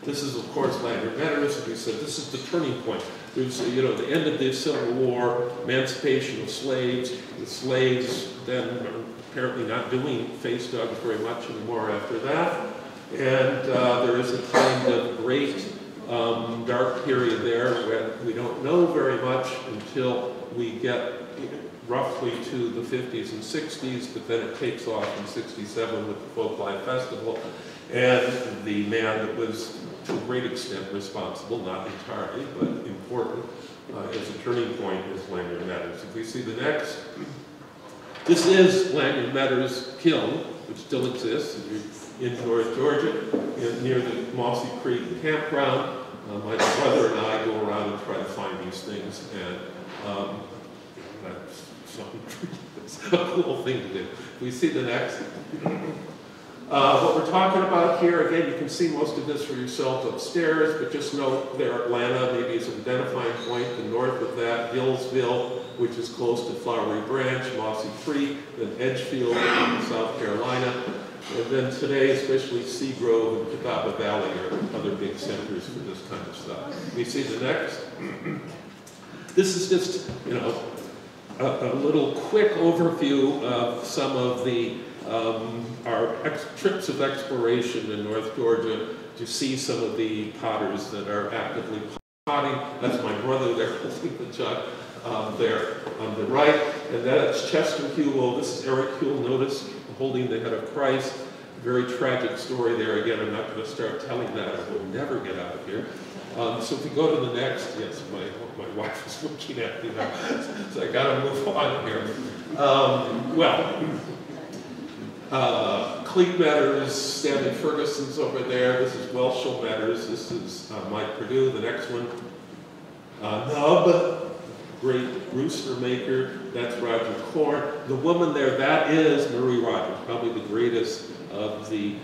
this is of course Lanyard Letters. As we said, this is the turning point. There's the end of the Civil War, emancipation of slaves. The slaves then are apparently not doing face jugs very much anymore after that. And there is a kind of great dark period there when we don't know very much until we get roughly to the 50s and 60s, but then it takes off in 67 with the Folklife Festival. And the man that was to a great extent responsible, not entirely, but important as a turning point is Lanyard Meadows. If we see the next, this is Lanyard Meadows Kiln, which still exists in Georgia, near the Mossy Creek campground. My brother and I go around and try to find these things, and that's a cool thing to do. We see the next. What we're talking about here, again, you can see most of this for yourselves upstairs, but just note there Atlanta maybe is an identifying point. The north of that, Gillsville, which is close to Flowery Branch, Mossy Creek, then Edgefield in South Carolina, and then today, especially Seagrove and Catawba Valley are other big centers for this kind of stuff. We see the next. This is just, you know, a little quick overview of some of the our trips of exploration in North Georgia to see some of the potters that are actively potting. That's my brother there holding the jug there on the right. And that's Chester Hewell. This is Eric Hewell, notice, holding the head of Christ. Very tragic story there. Again, I'm not going to start telling that. I will never get out of here. So if we go to the next, yes, my wife is looking at me now, so I got to move on here. Cleet Meadows, Stanley Ferguson's over there. This is Welshel Meadows. This is Mike Perdue. The next one, Nub, great rooster maker. That's Roger Korn. The woman there, that is Marie Rogers, probably the greatest of the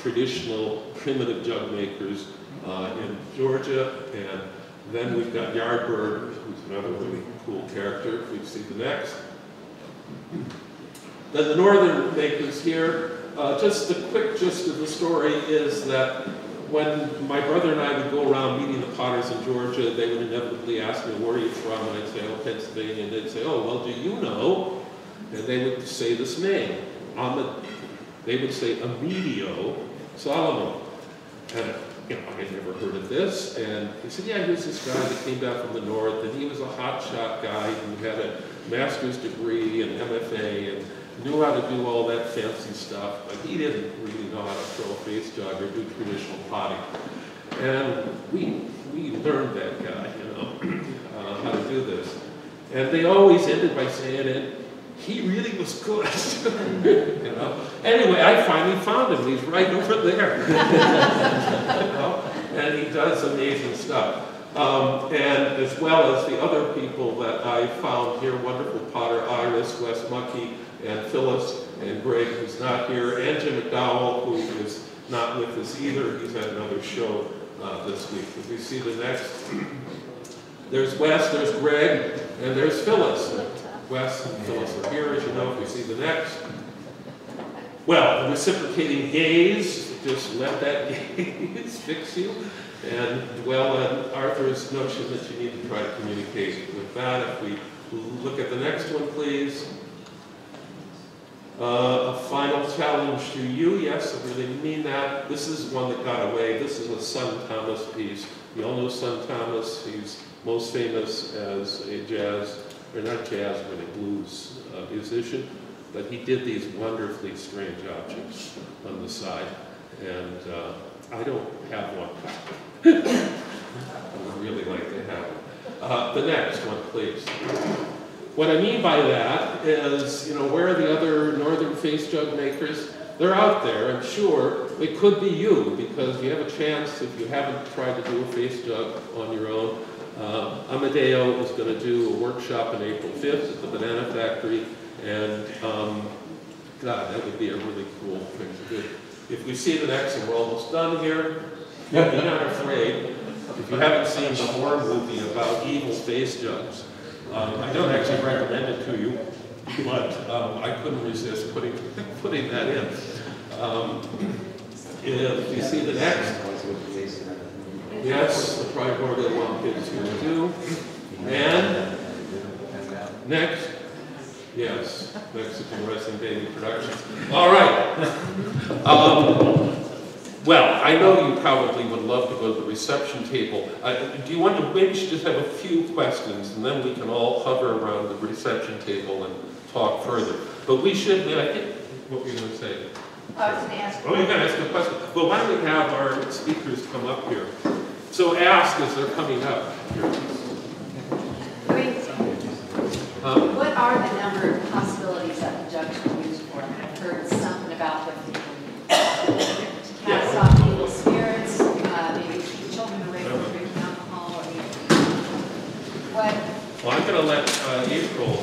traditional primitive jug makers in Georgia. And then we've got Yardbird, who's another really cool character. If we see the next. Then the northern makers here, just the quick gist of the story is that when my brother and I would go around meeting the potters in Georgia, they would inevitably ask me, where are you from? And I'd say, oh, Pennsylvania. And they'd say, oh, well, do you know? And they would say this name, they would say Amedio Solomon. And you know, I had never heard of this. And he said, yeah, here's this guy that came down from the north, and he was a hotshot guy who had a master's degree and MFA and knew how to do all that fancy stuff, but he didn't really know how to throw a face jug or do traditional potting. And we learned that guy, you know, how to do this. And they always ended by saying, and he really was good, you know. Anyway, I finally found him. He's right over there, you know? And he does amazing stuff. And as well as the other people that I found here, wonderful potter Iris, Wes Muckey, and Phyllis, and Greg, who's not here, and Jim McDowell, who is not with us either. He's at another show this week. If we see the next, there's Wes, there's Greg, and there's Phyllis. Wes and Phyllis are here, as you know. If we see the next. Well, the reciprocating gaze, just let that gaze fix you, and dwell on Arthur's notion that you need to try to communicate with that. If we look at the next one, please. A final challenge to you, yes, I really mean that. This is one that got away. This is a Son Thomas piece. You all know Son Thomas. He's most famous as a jazz, or not jazz, but a blues musician. But he did these wonderfully strange objects on the side. And I don't have one. I would really like to have one. The next one, please. What I mean by that is, you know, where are the other northern face jug makers? They're out there, I'm sure. It could be you, because you have a chance, if you haven't tried to do a face jug on your own. Amadeo is going to do a workshop on April 5th at the Banana Factory, and God, that would be a really cool thing to do. If we see the next, and we're almost done here, be not afraid. If you haven't seen the horror movie about evil face jugs, I don't actually recommend it to you, but I couldn't resist putting that in. If you see the next, yes, the primordial lump is here too. And next, yes, Mexican Wrestling Daily Productions. All right. Well, I know you probably would love to go to the reception table. Do you want to, maybe we should just have a few questions, and then we can all hover around the reception table and talk further. But we should, I think, what were you going to say? I was going to ask. Oh, you're going to ask a question. Well, why don't we have our speakers come up here? So ask as they're coming up here. What are the number of possibilities that the jugs are used for? I've heard something about them to cast off evil spirits, maybe keep children away from drinking alcohol, or what? Well, I'm going to let April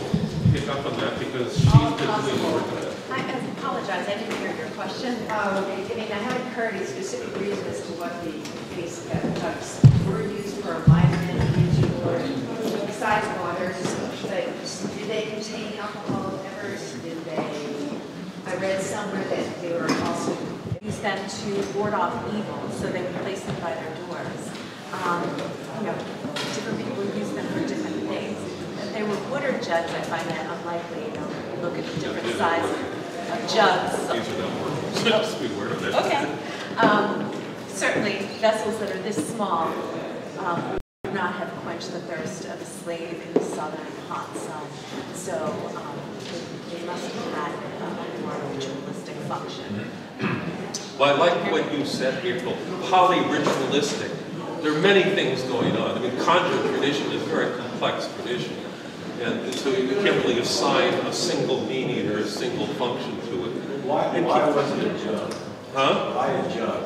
pick up on that because she's been doing the work on that. I apologize, I I didn't hear your question. I mean, I haven't heard a specific reason as to what the basic jugs were used for, enlivenment, or besides water. But did they contain alcohol ever? Did they? I read somewhere that they were also Use them to ward off evil, so they would place them by their doors. You know, different people use them for different things. If they were wooden jugs, I find that unlikely. You know, you look at the different sizes of jugs. These are not words. Just be aware of that. Okay. Certainly, vessels that are this small would not have quenched the thirst of a slave in the southern hot sun. So they must have had a more ritualistic function. Well, I like what you said, April, poly-ritualistic. There are many things going on. I mean, conjure tradition is a very complex tradition. And so you can't really assign a single meaning or a single function to it. Why wasn't it a jug? Huh? Why a jug?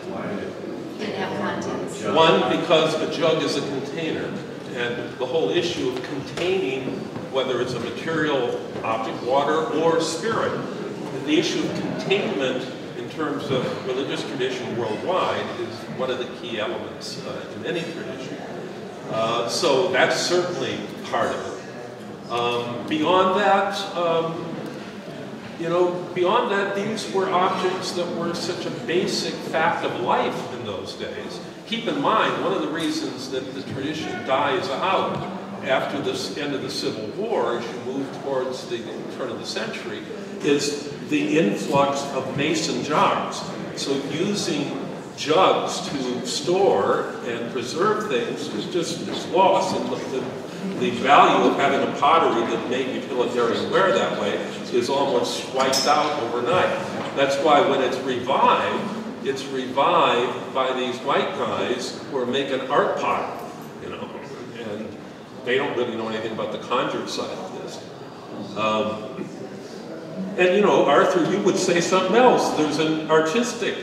Why did it? didn't have contents. One, because a jug is a container. And the whole issue of containing, whether it's a material object, water, or spirit, the issue of containment in terms of religious tradition worldwide is one of the key elements in any tradition. So that's certainly part of it. Beyond that, beyond that, these were objects that were such a basic fact of life in those days. Keep in mind, one of the reasons that the tradition dies out after the end of the Civil War, as you move towards the turn of the century, is the influx of mason jars. So using jugs to store and preserve things is just lost, and the value of having a pottery that made utilitarian wear that way is almost wiped out overnight. That's why when it's revived by these white guys who are making art pottery, and they don't really know anything about the conjure side of this. And Arthur, you would say something else. There's an artistic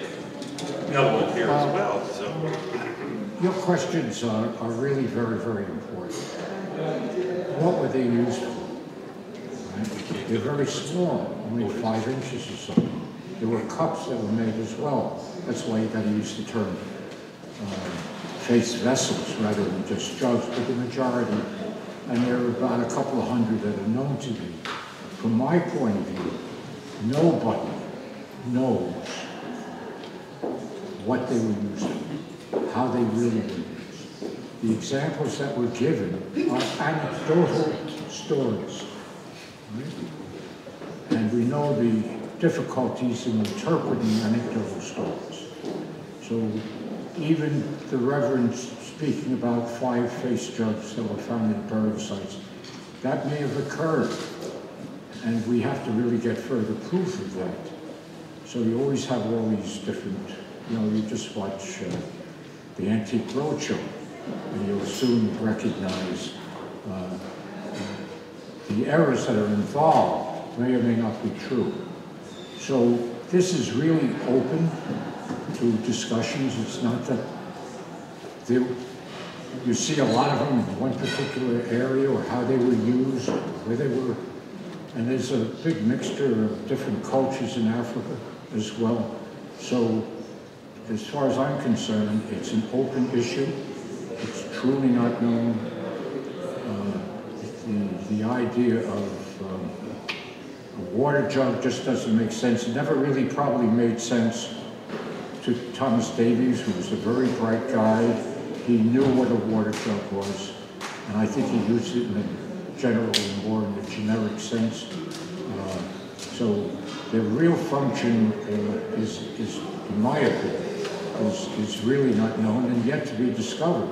element here as well. So. Your questions are really very, very important. What were they used for? Right? They're very small, only 5 inches or so. There were cups that were made as well. That's why you got to use the term face vessels rather than just jugs, but the majority, and there are about a couple of hundred that are known to be. From my point of view, nobody knows what they were used for, how they really were used. The examples that were given are anecdotal stories. Right? And we know the difficulties in interpreting anecdotal stories. So even the Reverend speaking about 5 face jugs that were found in burial sites, that may have occurred. And we have to really get further proof of that. So you always have all these different, you just watch the Antique Roadshow, and you'll soon recognize the errors that are involved may or may not be true. So this is really open to discussions. It's not that you see a lot of them in one particular area or how they were used, where they were. And there's a big mixture of different cultures in Africa as well. So as far as I'm concerned, it's an open issue. It's truly not known. The idea of a water jug just doesn't make sense. It never really probably made sense to Thomas Davies, who was a very bright guy. He knew what a water jug was, and I think he used it in a general, more in the generic sense. So the real function is, in my opinion, is really not known and yet to be discovered.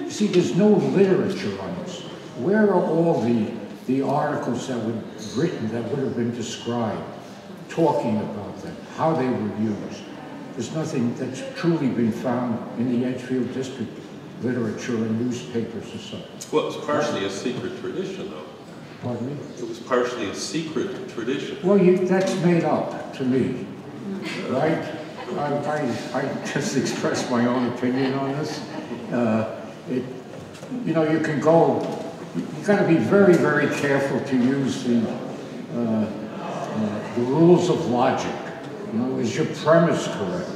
You see, there's no literature on this. Where are all the articles that were written, that would have been described, talking about them, how they were used? There's nothing that's truly been found in the Edgefield District literature and newspapers or such. Well, it was partially a secret tradition, though. Pardon me? It was partially a secret tradition. Well, that's made up to me, right? I just express my own opinion on this. You can go, you got to be very, very careful to use the the rules of logic. You know, is your premise correct?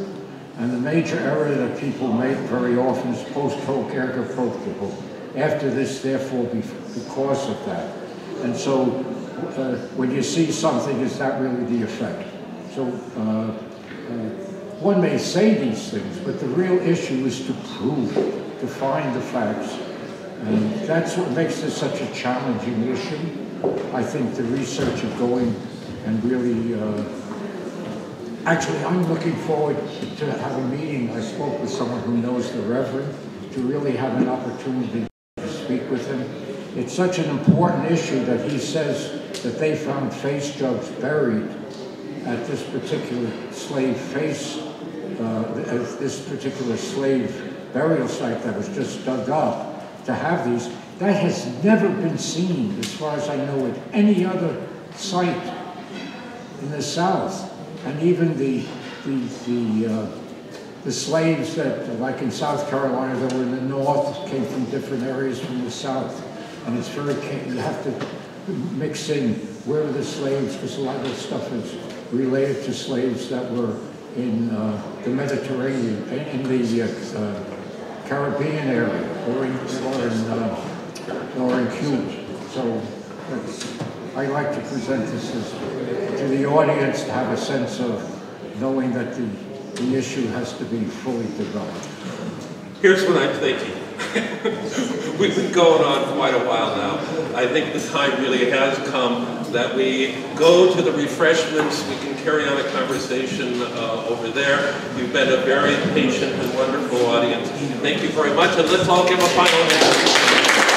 And the major error that people make very often is post hoc ergo propter hoc. After this, therefore, because of that. And so, when you see something, is that really the effect? So, one may say these things, but the real issue is to prove it, to find the facts. And that's what makes this such a challenging issue. I think the research of going and really, actually, I'm looking forward to have a meeting. I spoke with someone who knows the Reverend, to really have an opportunity to speak with him. It's such an important issue that he says that they found face jugs buried at this particular slave face, at this particular slave burial site that was just dug up. To have these, that has never been seen, as far as I know, at any other site in the South. And even the slaves that, like in South Carolina, that were in the North, came from different areas from the South. And it's very, you have to mix in where are the slaves, because a lot of this stuff is related to slaves that were in the Mediterranean, in the Caribbean area, or in Cuba. So I like to present this to the audience to have a sense of knowing that the issue has to be fully developed. Here's what I'm thinking. We've been going on quite a while now. I think the time really has come that we go to the refreshments. We can carry on a conversation over there. You've been a very patient and wonderful audience. Thank you very much, and let's all give a final hand.